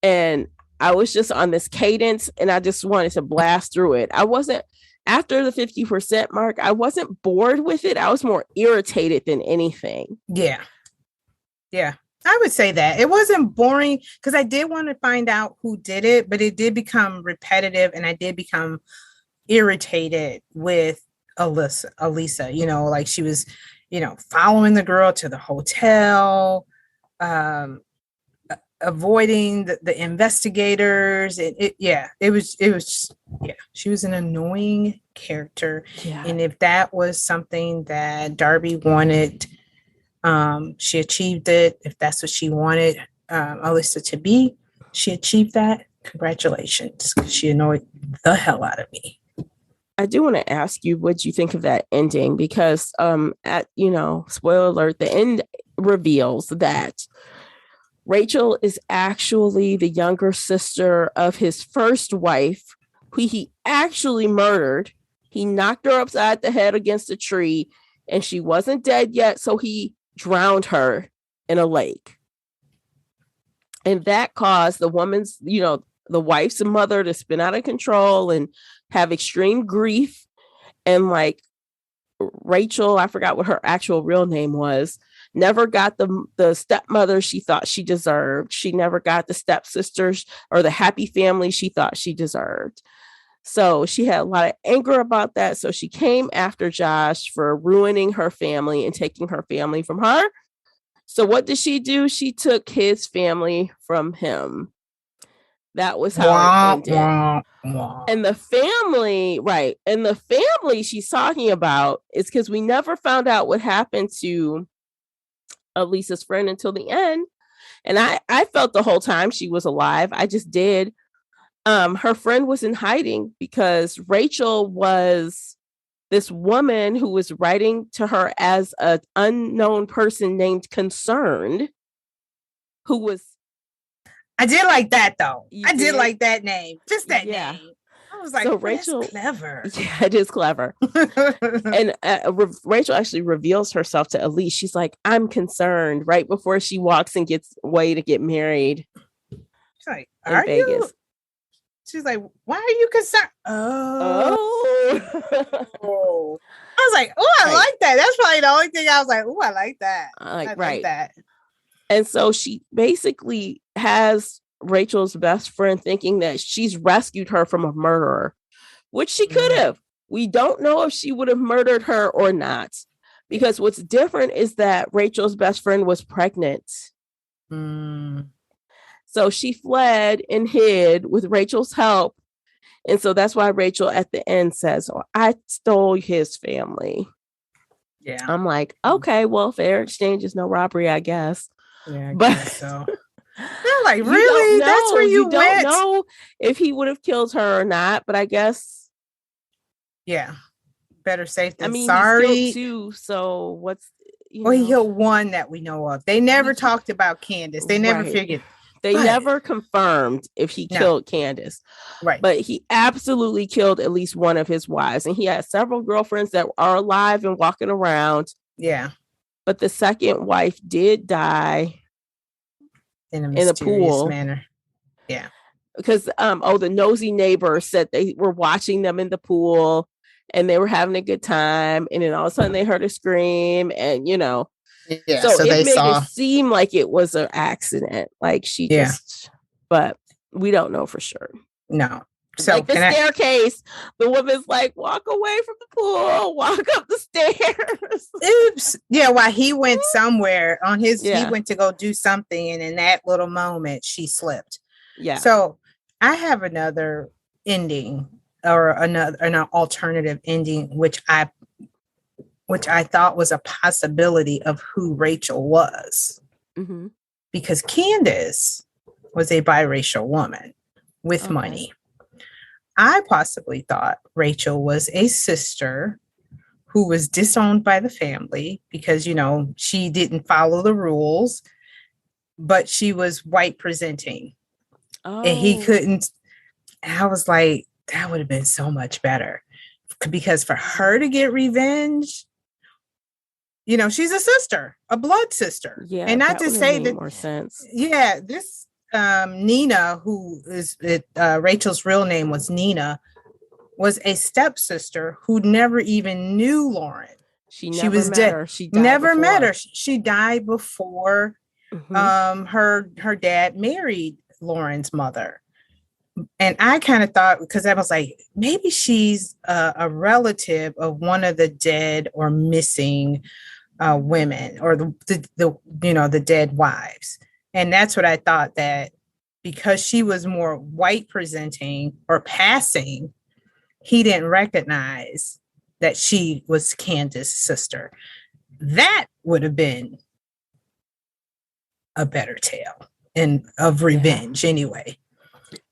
and I was just on this cadence and I just wanted to blast through it. I wasn't, after the 50% mark, I wasn't bored with it. I was more irritated than anything. Yeah. I would say that it wasn't boring because I did want to find out who did it, but it did become repetitive and I did become irritated with Elisa, like she was, following the girl to the hotel, avoiding the investigators. She was an annoying character. Yeah. And if that was something that Darby wanted, she achieved it. If that's what she wanted Elisa to be, she achieved that. Congratulations, 'cause she annoyed the hell out of me. I do want to ask you what you think of that ending, because spoiler alert, the end reveals that Rachel is actually the younger sister of his first wife, who he actually murdered. He knocked her upside the head against a tree, and she wasn't dead yet, so he drowned her in a lake. And that caused the woman's, the wife's mother to spin out of control and have extreme grief. And like Rachel, I forgot what her actual real name was, never got the stepmother she thought she deserved. She never got the stepsisters or the happy family she thought she deserved. So she had a lot of anger about that. So she came after Josh for ruining her family and taking her family from her. So what did she do? She took his family from him. That was how it ended. And the family, right. And the family she's talking about is because we never found out what happened to Elisa's friend until the end. And I felt the whole time she was alive. I just did. Her friend was in hiding because Rachel was this woman who was writing to her as an unknown person named Concerned, who was. I did like that though. I did like that name. Just that name. I was like, so Rachel, that's clever. Yeah, it is clever. And Rachel actually reveals herself to Elise. She's like, I'm concerned, right before she walks and gets way to get married. She's like, are Vegas. You? She's like, why are you concerned? Oh. I was like, oh, I like that. That's probably the only thing I was like, oh, I like that. I like that. And so she basically has Rachel's best friend thinking that she's rescued her from a murderer, which she could have. We don't know if she would have murdered her or not, because what's different is that Rachel's best friend was pregnant. So she fled and hid with Rachel's help. And so that's why Rachel at the end says, oh, I stole his family. Yeah. I'm like, okay, well, fair exchange is no robbery, I guess. Yeah, I guess so. They're like, really? That's where you went? Don't know if he would have killed her or not, but I guess. Yeah. Better safe than sorry. He's killed two, so what's. He killed one that we know of. They never talked about Candace. They never figured. They never confirmed if he killed Candace. Right. But he absolutely killed at least one of his wives. And he had several girlfriends that are alive and walking around. Yeah. But the second wife did die in a mysterious manner. Yeah. Because the nosy neighbor said they were watching them in the pool and they were having a good time. And then all of a sudden they heard a scream and, Yeah, so it made it seem like it was an accident. Like she just, but we don't know for sure. No. So like the staircase, the woman's like, walk away from the pool, walk up the stairs. Oops. Yeah, while he went somewhere on his, he went to go do something. And in that little moment, she slipped. Yeah. So I have another ending or an alternative ending, which I thought was a possibility of who Rachel was. Mm-hmm. Because Candace was a biracial woman with money. I possibly thought Rachel was a sister who was disowned by the family because, she didn't follow the rules, but she was white presenting. Oh. And he couldn't. I was like, that would have been so much better. Because for her to get revenge, she's a sister, a blood sister. Yeah. And not to say that more sense. Yeah, this Nina, who is Rachel's real name was Nina, was a stepsister who never even knew Lauren. She was dead. Her. She died never before. met her. She died before her dad married Lauren's mother. And I kind of thought, because I was like, maybe she's a relative of one of the dead or missing women, or the dead wives. And that's what I thought, that because she was more white presenting or passing, he didn't recognize that she was Candace's sister. That would have been a better tale and of revenge anyway.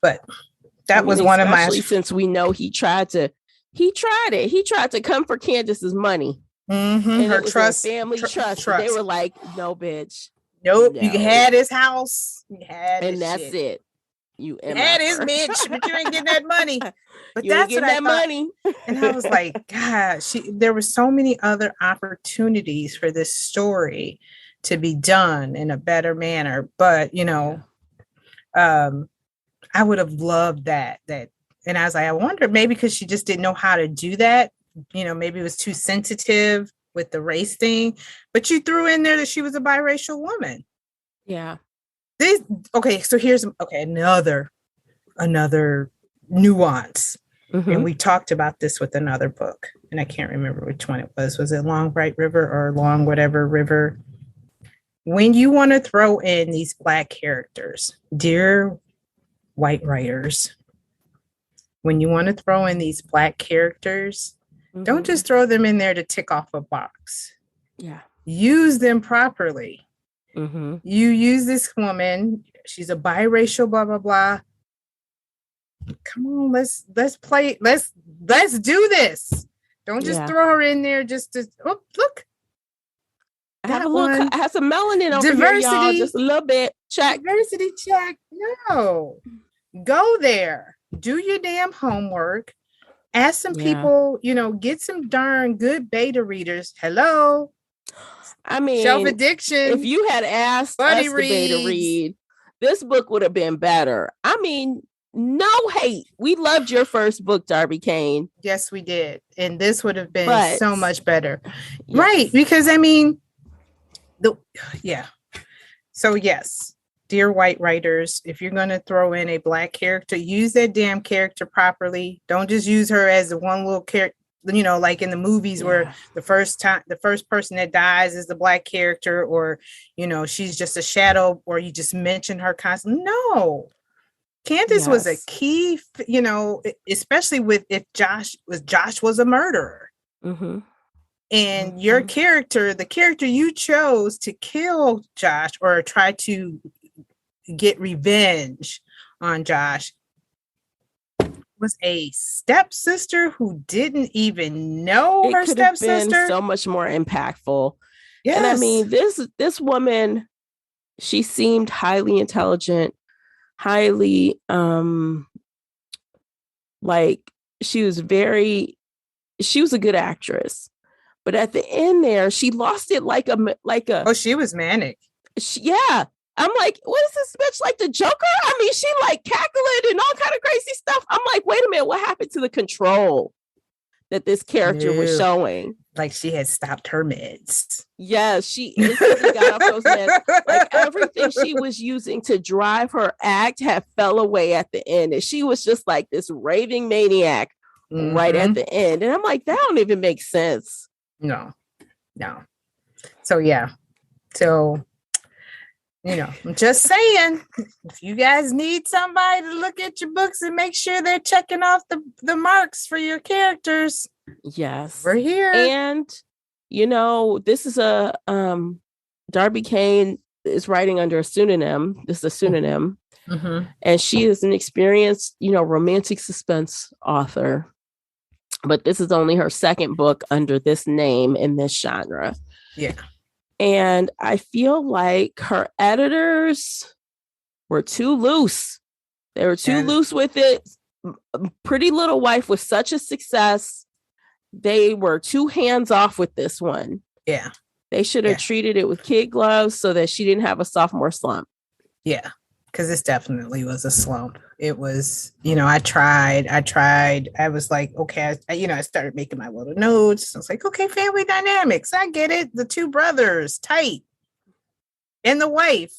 But that was one of my, especially since we know he tried it. He tried to come for Candace's money. Mm-hmm. And her it was trust, family trust. They were like, no, bitch. Nope. No. You had his house. You had his and that's shit. it. You had his bitch, but you ain't getting that money. But you that's ain't getting what I that thought. money. And I was like, God, there were so many other opportunities for this story to be done in a better manner. But, I would have loved that. And I was like, I wonder, maybe because she just didn't know how to do that. Maybe it was too sensitive with the race thing. But you threw in there that she was a biracial woman. Yeah. So here's another nuance. Mm-hmm. And we talked about this with another book, and I can't remember which one it was. Was it Long Bright River or Long whatever river? When you want to throw in these Black characters, dear white writers, when you want to throw in these Black characters, don't just throw them in there to tick off a box. Yeah. Use them properly. Mm-hmm. You use this woman, she's a biracial, blah, blah, blah. Come on, let's play. Let's do this. Don't just throw her in there just to look. I have some melanin over diversity, here, y'all. Just a little bit. Check. Diversity check. No. Go there. Do your damn homework. Ask some people, get some darn good beta readers. Hello. I mean, Shelf Addiction. If you had asked us to beta read, this book would have been better. I mean, no hate. We loved your first book, Darby Kane. Yes, we did. And this would have been so much better. Yes. Right. Because I mean, So yes, dear white writers, if you're going to throw in a Black character, use that damn character properly. Don't just use her as the one little character, like in the movies where the first person that dies is the Black character, or, she's just a shadow, or you just mention her constantly. No. Candace was a key, especially if Josh was a murderer. Mm-hmm. And your character, the character you chose to kill Josh or try to get revenge on Josh, was a stepsister who didn't even know her stepsister. Been so much more impactful. Yes. And I mean, this woman, she seemed highly intelligent, highly she was a good actress. But at the end there, she lost it like a. Oh, she was manic. I'm like, what is this bitch, like the Joker? I mean, she like cackling and all kind of crazy stuff. I'm like, wait a minute, what happened to the control that this character was showing? Like she had stopped her meds. Yes, she instantly got off those meds. Like everything she was using to drive her act had fell away at the end, and she was just like this raving maniac right at the end. And I'm like, that don't even make sense. No. So I'm just saying, if you guys need somebody to look at your books and make sure they're checking off the marks for your characters. Yes. We're here. And, this is Darby Kane is writing under a pseudonym. This is a pseudonym. Mm-hmm. And she is an experienced, romantic suspense author. But this is only her second book under this name in this genre. Yeah. And I feel like her editors were too loose. They were too loose with it. Pretty Little Wife was such a success. They were too hands off with this one. Yeah. They should have treated it with kid gloves so that she didn't have a sophomore slump. Yeah. Because this definitely was a slump. It was, I tried. I was like, okay, I started making my little notes. I was like, okay, family dynamics. I get it. The two brothers, tight. And the wife.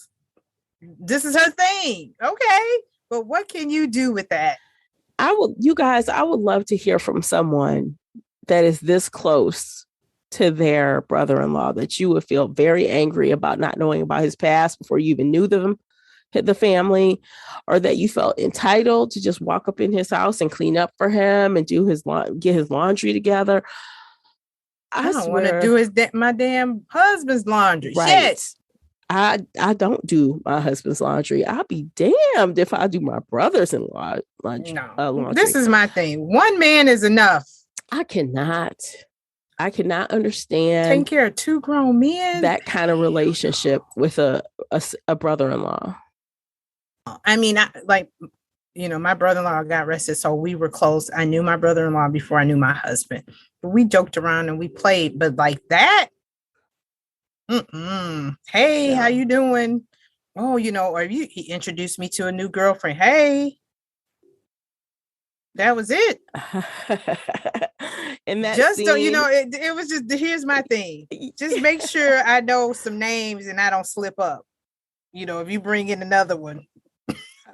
This is her thing. Okay. But what can you do with that? I would love to hear from someone that is this close to their brother-in-law that you would feel very angry about not knowing about his past before you even knew the family, or that you felt entitled to just walk up in his house and clean up for him and get his laundry together. I don't want to do my damn husband's laundry. Right. Shit. I don't do my husband's laundry. I'll be damned if I do my brother-in-law laundry. This is my thing. One man is enough. I cannot understand taking care of two grown men. That kind of relationship with a brother-in-law. I mean, my brother-in-law got arrested, so we were close. I knew my brother-in-law before I knew my husband. But we joked around and we played, but like that. Hey, how you doing? Oh, or he introduced me to a new girlfriend. Hey, that was it. And that just scene, don't, it was just, here's my thing. Just make sure I know some names and I don't slip up. If you bring in another one,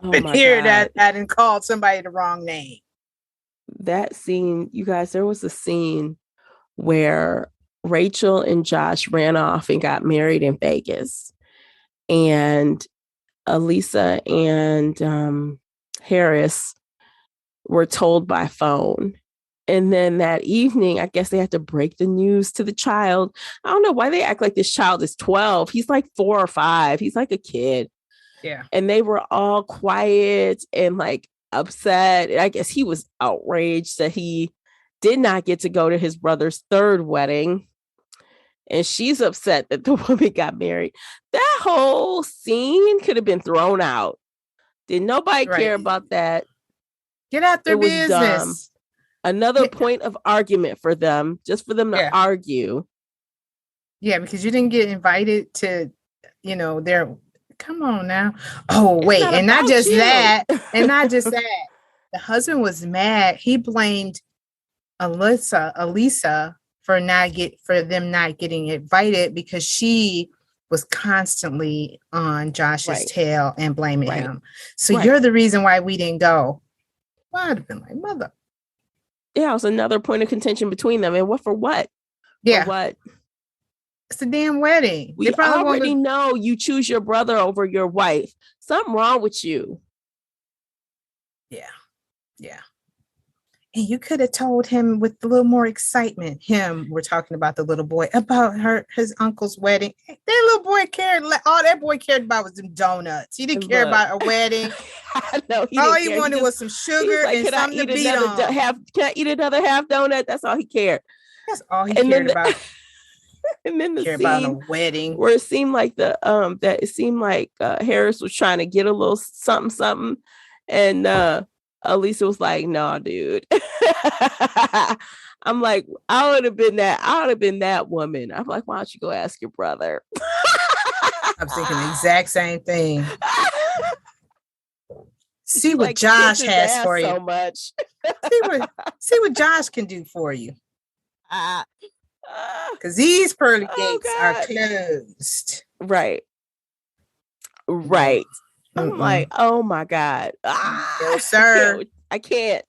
but here that I didn't call somebody the wrong name. That scene, you guys, there was a scene where Rachel and Josh ran off and got married in Vegas. And Elisa and Harris were told by phone. And then that evening, I guess they had to break the news to the child. I don't know why they act like this child is 12. He's like 4 or 5. He's like a kid. Yeah. And they were all quiet and like upset. I guess he was outraged that he did not get to go to his brother's 3rd wedding. And she's upset that the woman got married. That whole scene could have been thrown out. Did nobody care about that? Get out their business. Dumb. Another point of argument for them, just for them to argue. Yeah, because you didn't get invited to, their, come on now. Oh, wait. And not just that. And not just that. The husband was mad. He blamed Elisa for them not getting invited because she was constantly on Josh's tail and blaming him. So you're the reason why we didn't go. Well, I'd have been like, mother. Yeah, it was another point of contention between them. And for what? Yeah. For what? It's a damn wedding. We already know you choose your brother over your wife. Something wrong with you. Yeah. Yeah. And you could have told him with a little more excitement. We're talking about the little boy, about his uncle's wedding. That little boy cared. All that boy cared about was them donuts. He didn't care about a wedding. No, all he wanted was some sugar and something to beat on. Can I eat another half donut? That's all he cared. That's all he cared about. And then the scene about a wedding where it seemed like Harris was trying to get a little something, and Elisa was like, "No, dude." I'm like, I would have been that woman. I'm like, why don't you go ask your brother? I'm thinking the exact same thing. See what Josh has for you. So much. see what Josh can do for you. Because these pearly gates are closed. Right. I'm like, oh my God. No, sir. I can't.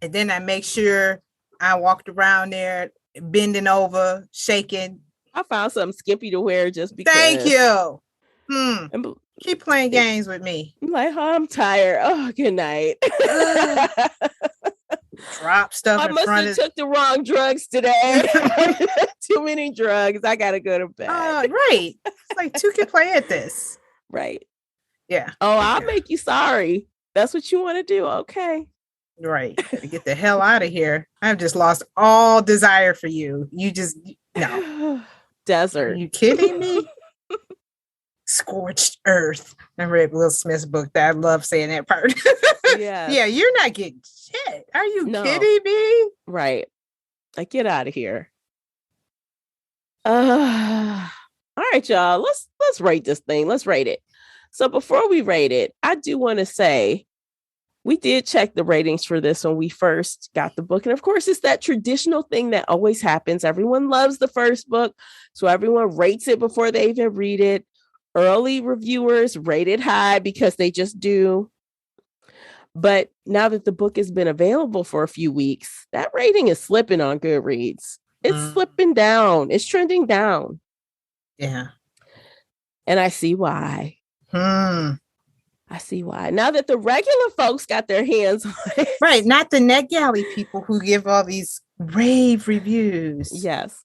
And then I make sure I walked around there, bending over, shaking. I found something skimpy to wear just because. Thank you. Keep playing games with me. I'm like, I'm tired. Oh, good night. Drop stuff I must have took the wrong drugs today. Too many drugs. I gotta go to bed. Right. It's like 2 can play at this. Right. Yeah. Oh, I'll make you sorry. That's what you want to do. Okay. Right. Get the hell out of here. I've just lost all desire for you. You just no. Desert. Are you kidding me? Scorched earth. I read Will Smith's book. I love saying that part. Yeah. Yeah, you're not getting shit. Are you kidding me? Right. Like, get out of here. All right, y'all. Let's rate this thing. Let's rate it. So before we rate it, I do want to say we did check the ratings for this when we first got the book. And of course, it's that traditional thing that always happens. Everyone loves the first book. So everyone rates it before they even read it. Early reviewers rate it high because they just do. But now that the book has been available for a few weeks, that rating is slipping on Goodreads. It's slipping down. It's trending down. Yeah. And I see why. I see why. Now that the regular folks got their hands on it. Right. Not the NetGalley people who give all these rave reviews. Yes.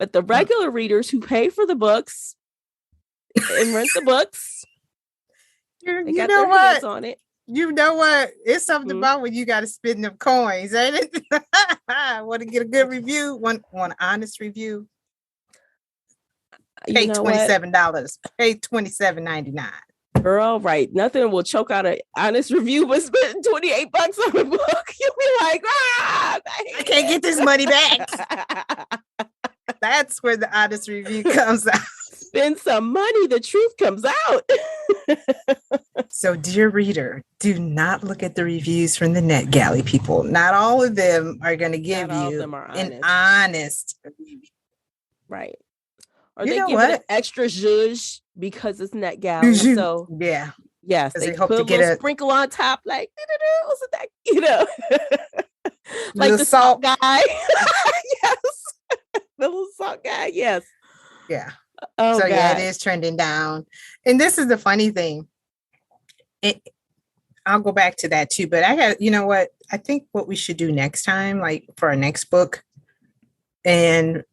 But the regular readers who pay for the books, and rent the books. They got their hands on it. You know what? It's something about when you got to spend them coins, ain't it? Want to get a good review? Want an honest review? Pay $27. Pay $27.99. Girl, right. Nothing will choke out an honest review but spending $28 on a book. You'll be like, I can't get this money back. That's where the honest review comes out. Spend some money, the truth comes out. So, dear reader, do not look at the reviews from the NetGalley people. Not all of them are going to give you an honest review. Right. Or they give it an extra zhuzh because it's NetGalley. So yeah. Yes. They hope put to get a sprinkle on top, like, wasn't that, like the salt guy. Yes. The little salt guy. Yes. Yeah. Oh, so God. Yeah, it is trending down. And this is the funny thing. I'll go back to that too, but I got, you know what? I think what we should do next time, like for our next book and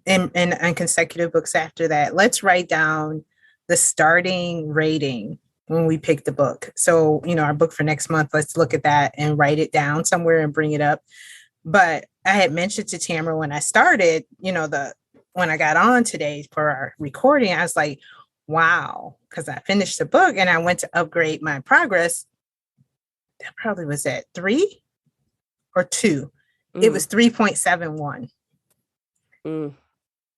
consecutive books after that, let's write down the starting rating when we pick the book. So, our book for next month, let's look at that and write it down somewhere and bring it up. But I had mentioned to Tamara when I started, when I got on today for our recording, I was like, wow, because I finished the book and I went to upgrade my progress. That probably was at 3 or 2. It was 3.71.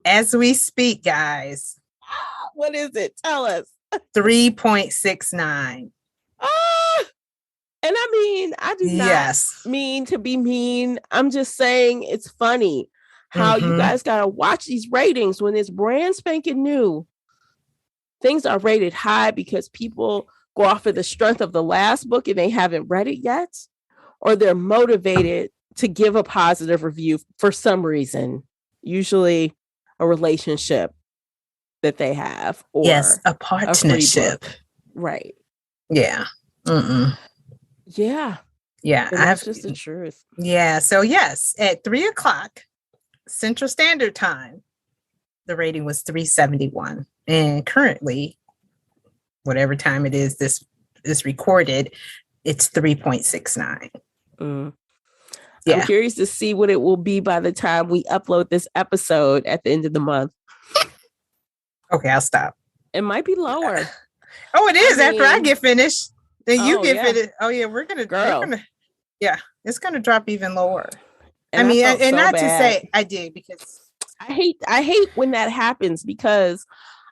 As we speak, guys. What is it? Tell us. 3.69. And I do not mean to be mean. I'm just saying it's funny how you guys got to watch these ratings when it's brand spanking new. Things are rated high because people go off of the strength of the last book and they haven't read it yet, or they're motivated to give a positive review for some reason, usually a relationship that they have, or a partnership. Right. Yeah. Yeah. Yeah. That's just the truth. Yeah. So yes, at 3:00 Central Standard Time, the rating was 371. And currently, whatever time it is this is recorded, it's 3.69. Yeah. I'm curious to see what it will be by the time we upload this episode at the end of the month. Okay, I'll stop. It might be lower. Oh, it is. After I get finished, then you get finished. Oh yeah, we're gonna it's gonna drop even lower. And not to say I did, because I hate when that happens, because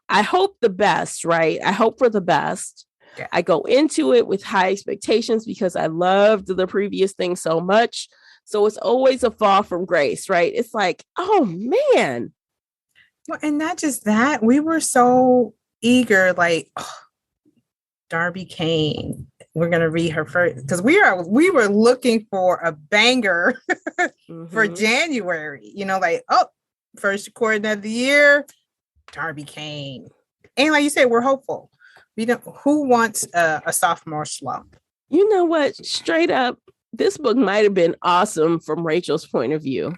I hope the best, right? I hope for the best. Yeah. I go into it with high expectations because I loved the previous thing so much. So it's always a fall from grace, right? It's like, oh man. Well, and not just that, we were so eager, like, Darby Kane. We're gonna read her first, because we were looking for a banger for January. First recording of the year, Darby Kane. And like you said, we're hopeful. Who wants a sophomore slump? You know what? Straight up, this book might have been awesome from Rachel's point of view.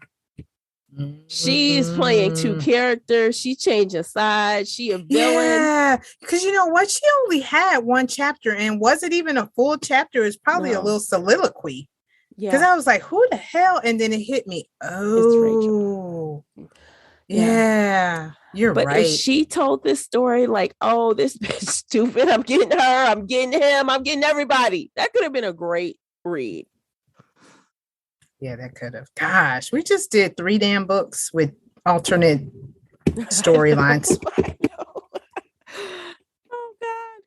She's playing two characters. She changing sides. She a villain. Yeah, because you know what? She only had one chapter, and was it even a full chapter? It was probably a little soliloquy. Yeah, because I was like, "Who the hell?" And then it hit me. Oh, it's Rachel. Yeah. You're right. But if she told this story like, "Oh, this bitch stupid. I'm getting her. I'm getting him. I'm getting everybody," that could have been a great read. Yeah, that could have. Gosh, we just did 3 damn books with alternate storylines. I know. Oh God.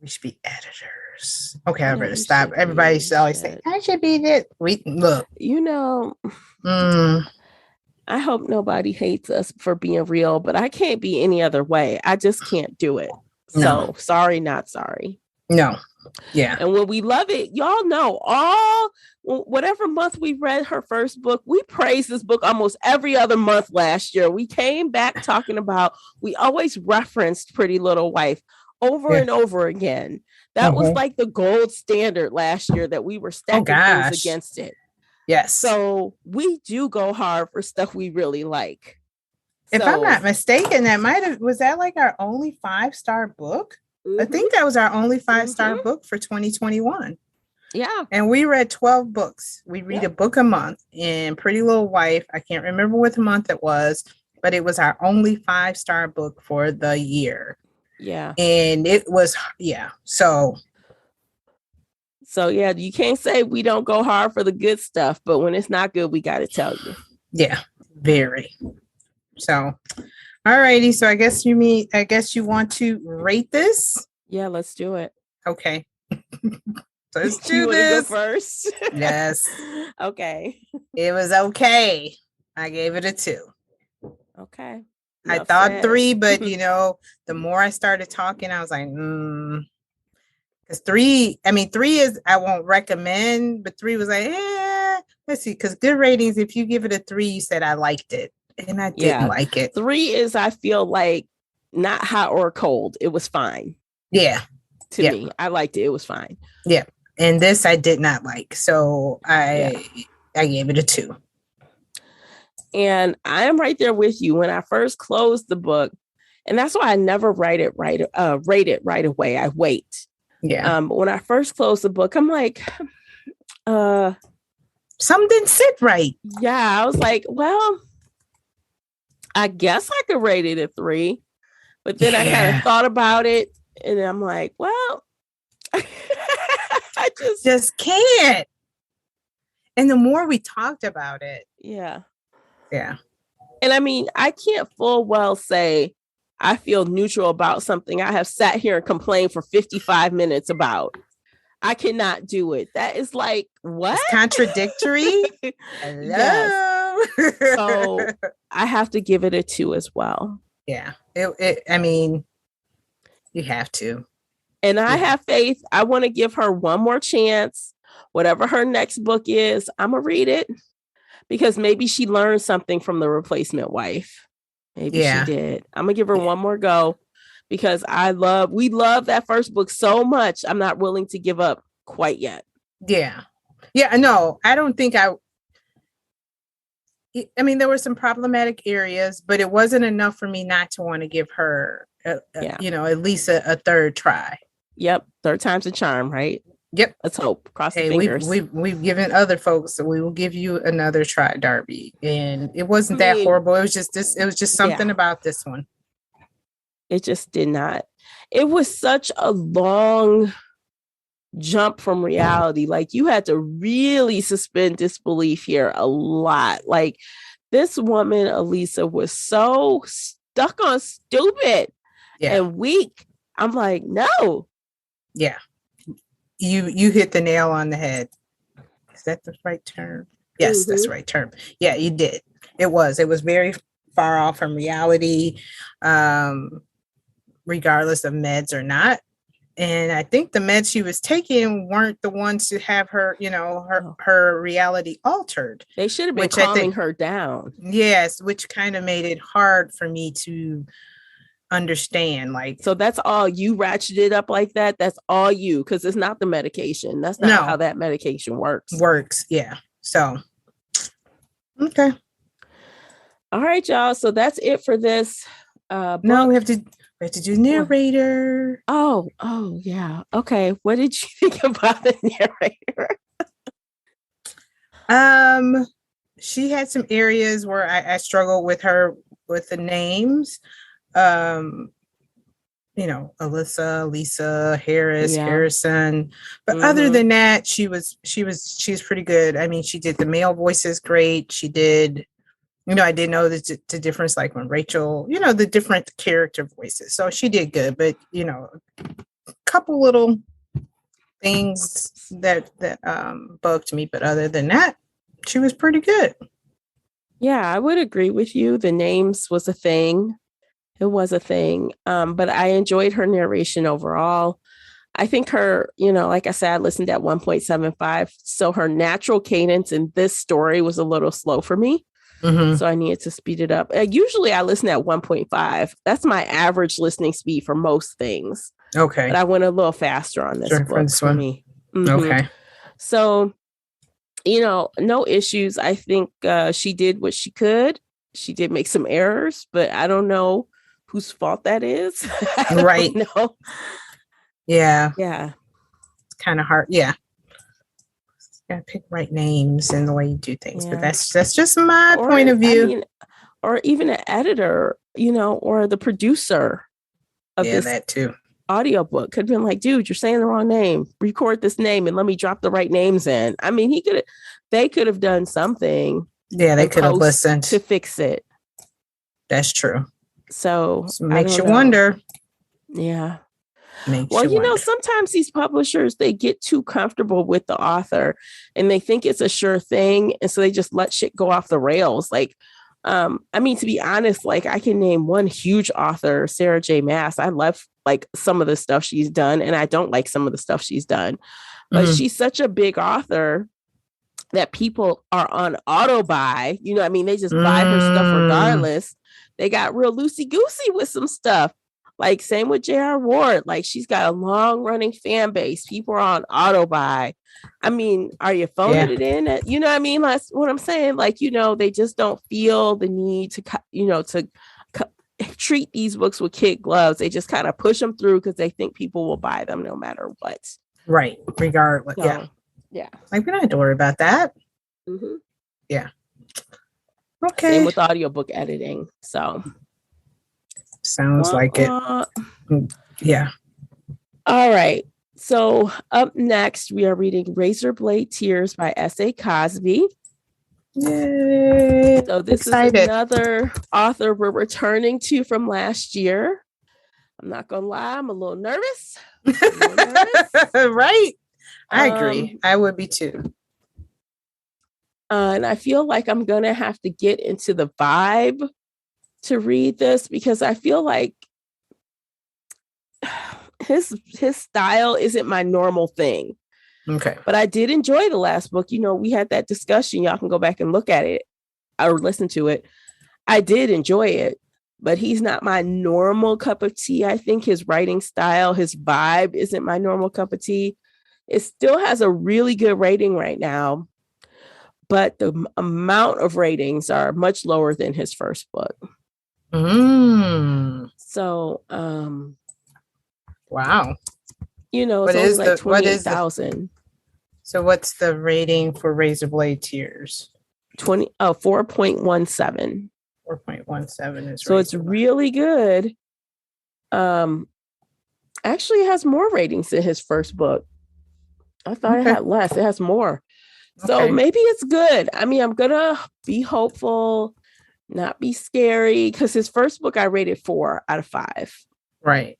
We should be editors. Okay, I better stop. Everybody should always say, I should be this. Look. I hope nobody hates us for being real, but I can't be any other way. I just can't do it. So sorry, not sorry. No. Yeah. And when we love it, y'all know whatever month we read her first book, we praised this book almost every other month last year. We came back talking about, we always referenced Pretty Little Wife over and over again. That was like the gold standard last year, that we were stacking things against it. Yes. So we do go hard for stuff we really like. If I'm not mistaken, was that like our only 5-star book? I think that was our only 5-star book for 2021. Yeah. And we read 12 books. We read a book a month. And Pretty Little Wife, I can't remember what month it was, but it was our only 5-star book for the year. Yeah. And it was, So yeah, you can't say we don't go hard for the good stuff, but when it's not good, we got to tell you. Yeah, very. So, all righty. So I guess you want to rate this? Yeah, let's do it. Okay. Let's do you this. Go first? Yes. Okay. It was okay. I gave it a 2. Okay. I thought 3, but the more I started talking, I was like, because 3 is, I won't recommend, but 3 was like, let's see, because good ratings, if you give it a 3, you said I liked it, and I didn't like it. 3 is, I feel like, not hot or cold. It was fine. Yeah. To me, I liked it. It was fine. Yeah. And this I did not like. So I gave it a 2. And I am right there with you. When I first closed the book, and that's why I never rate it right away. I wait. Yeah. When I first closed the book, I'm like, something didn't sit right. Yeah. I was like, well, I guess I could rate it a 3. But then I kind of thought about it, and I'm like, well, I just can't. And the more we talked about it. Yeah. Yeah. And I mean, I can't full well say I feel neutral about something I have sat here and complained for 55 minutes about. I cannot do it. That is like, what? It's contradictory. Hello. Yes. So I have to give it a 2 as well. Yeah. You have to. And I have faith. I want to give her one more chance. Whatever her next book is, I'm going to read it. Because maybe she learned something from The Replacement Wife. Maybe she did. I'm going to give her one more go. Because we love that first book so much. I'm not willing to give up quite yet. Yeah. Yeah, no, I don't think there were some problematic areas, but it wasn't enough for me not to want to give her, at least a third try. Yep. 3rd time's a charm, right? Yep. Let's hope. Cross the fingers. We've given other folks, so we will give you another try, Darby. And it wasn't that horrible. It was just something about this one. It just did not. It was such a long jump from reality. Like, you had to really suspend disbelief here a lot. Like, this woman, Elisa, was so stuck on stupid and weak. I'm like, no. Yeah. You hit the nail on the head. Is that the right term? Yes, that's the right term. Yeah, you did. It was very far off from reality, regardless of meds or not. And I think the meds she was taking weren't the ones to have her, her reality altered. They should have been calming her down. Yes, which kind of made it hard for me to understand. Like, so that's all you ratcheted up like that? That's all you, because it's not the medication. That's not how that medication works. Yeah. So, okay. All right, y'all. So that's it for this. No, we have to do narrator. Oh, yeah. Okay. What did you think about the narrator? She had some areas where I struggled with her with the names. Alyssa, Lisa, Harris, Harrison. But other than that, she was pretty good. I mean, she did the male voices great. She did, I didn't know the difference, like when Rachel, the different character voices. So she did good, but a couple little things that bugged me. But other than that, she was pretty good. Yeah, I would agree with you. The names was a thing. It was a thing. But I enjoyed her narration overall. I think her, like I said, I listened at 1.75. So her natural cadence in this story was a little slow for me. So I needed to speed it up. Usually I listen at 1.5. That's my average listening speed for most things. Okay. But I went a little faster on this book for me. Okay. So, no issues. I think she did what she could. she did make some errors, but I don't know whose fault that is. Right. No. Yeah. Yeah. It's kind of hard. Yeah. Gotta pick right names and the way you do things. Yeah. But that's just my point of view. I mean, or even an editor, or the producer of this that too. audiobook could have been like, dude, you're saying the wrong name. Record this name and let me drop the right names in. I mean, they could have done something. Yeah, they could have listened to fix it. That's true. So makes you wonder. Yeah. Wonder. Sometimes these publishers, they get too comfortable with the author and they think it's a sure thing. And so they just let shit go off the rails. Like, to be honest, like I can name one huge author, Sarah J. Maas. I love like some of the stuff she's done and I don't like some of the stuff she's done, but she's such a big author that people are on auto buy. They just buy her stuff regardless. They got real loosey-goosey with some stuff. Like same with J.R. Ward. Like she's got a long running fan base. People are on auto buy. I mean, are you phoning it in? That's what I'm saying. Like, they just don't feel the need to, treat these books with kid gloves. They just kind of push them through because they think people will buy them no matter what. Right. Regardless. So, yeah. Like we don't have to worry about that. Mm-hmm. Yeah. Okay. Same with audiobook editing. So. Sounds like it. Yeah. All right. So up next, we are reading Razor Blade Tears by S.A. Cosby. Yay. So this is another author we're returning to from last year. I'm not going to lie. I'm a little nervous. Right. I agree. I would be too. And I feel like I'm going to have to get into the vibe to read this because I feel like his style isn't my normal thing. Okay. But I did enjoy the last book. We had that discussion. Y'all can go back and look at it or listen to it. I did enjoy it, but he's not my normal cup of tea. I think his writing style, his vibe isn't my normal cup of tea. It still has a really good rating right now, but the amount of ratings are much lower than his first book. So, wow. It's only like 28,000. So what's the rating for Razor Blade Tears? 4.17. 4.17 is so it's really good. Actually, it has more ratings than his first book. I thought it had less. It has more. So maybe it's good. I'm gonna be hopeful, not be scary, because his first book I rated 4 out of 5. Right.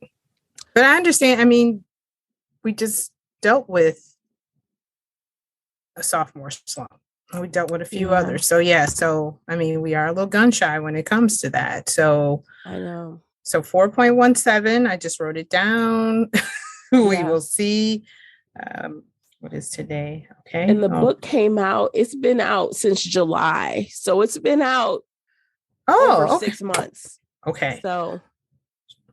But I understand. We just dealt with a sophomore slump. We dealt with a few others. So we are a little gun shy when it comes to that. So I know. So 4.17, I just wrote it down. We will see. What is today? Okay. And the book came out, it's been out since July. So it's been out over 6 months. Okay. So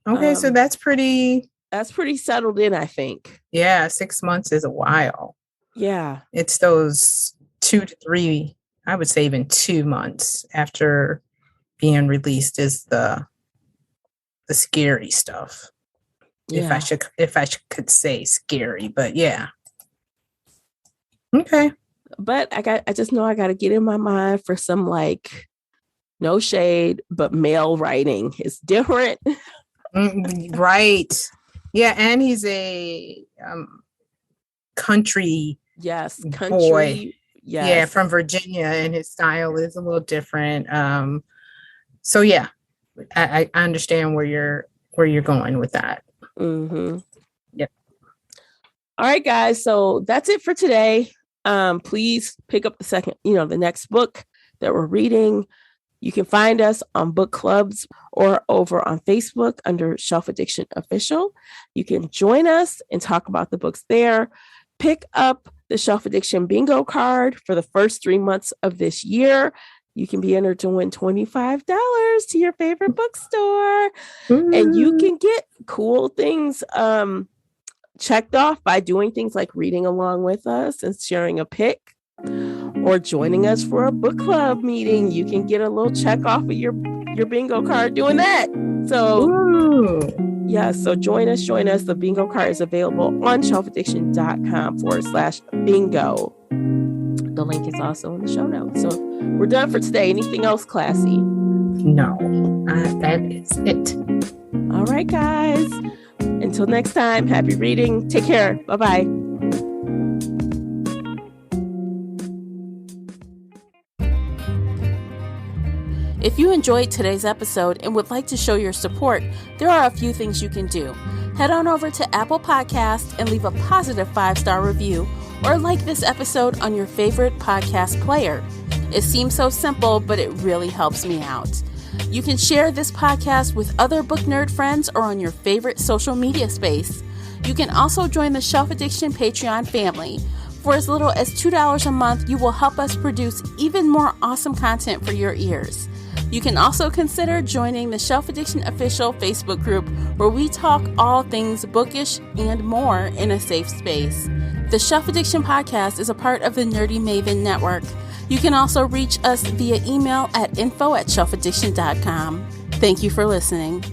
so that's pretty settled in, I think. Yeah, 6 months is a while. Yeah. It's those 2 to 3, I would say even 2 months after being released is the scary stuff. Yeah. If I could say scary, but yeah. Okay. But I just know I got to get in my mind for some like no shade, but male writing is different. Right. Yeah, and he's a country boy. Yes. Yeah, from Virginia, and his style is a little different. So yeah, I understand where you're going with that. Mm-hmm. Yep. All right, guys. So that's it for today. Please pick up the next book that we're reading. You can find us on book clubs or over on Facebook under Shelf Addiction Official. You can join us and talk about the books there. Pick up the Shelf Addiction Bingo card for the first 3 months of this year. You can be entered to win $25 to your favorite bookstore. And you can get cool things checked off by doing things like reading along with us and sharing a pick. or joining us for a book club meeting. You can get a little check off of your bingo card doing that. So yeah, so join us. The bingo card is available on shelfaddiction.com/bingo. The link is also in the show notes. So we're done for today. Anything else, Classy? No, that is it. All right, guys. Until next time, happy reading. Take care. Bye-bye. If you enjoyed today's episode and would like to show your support, there are a few things you can do. Head on over to Apple Podcasts and leave a positive 5-star review, or like this episode on your favorite podcast player. It seems so simple, but it really helps me out. You can share this podcast with other book nerd friends or on your favorite social media space. You can also join the Shelf Addiction Patreon family. For as little as $2 a month, you will help us produce even more awesome content for your ears. You can also consider joining the Shelf Addiction official Facebook group, where we talk all things bookish and more in a safe space. The Shelf Addiction podcast is a part of the Nerdy Maven network. You can also reach us via email at info@shelfaddiction.com. Thank you for listening.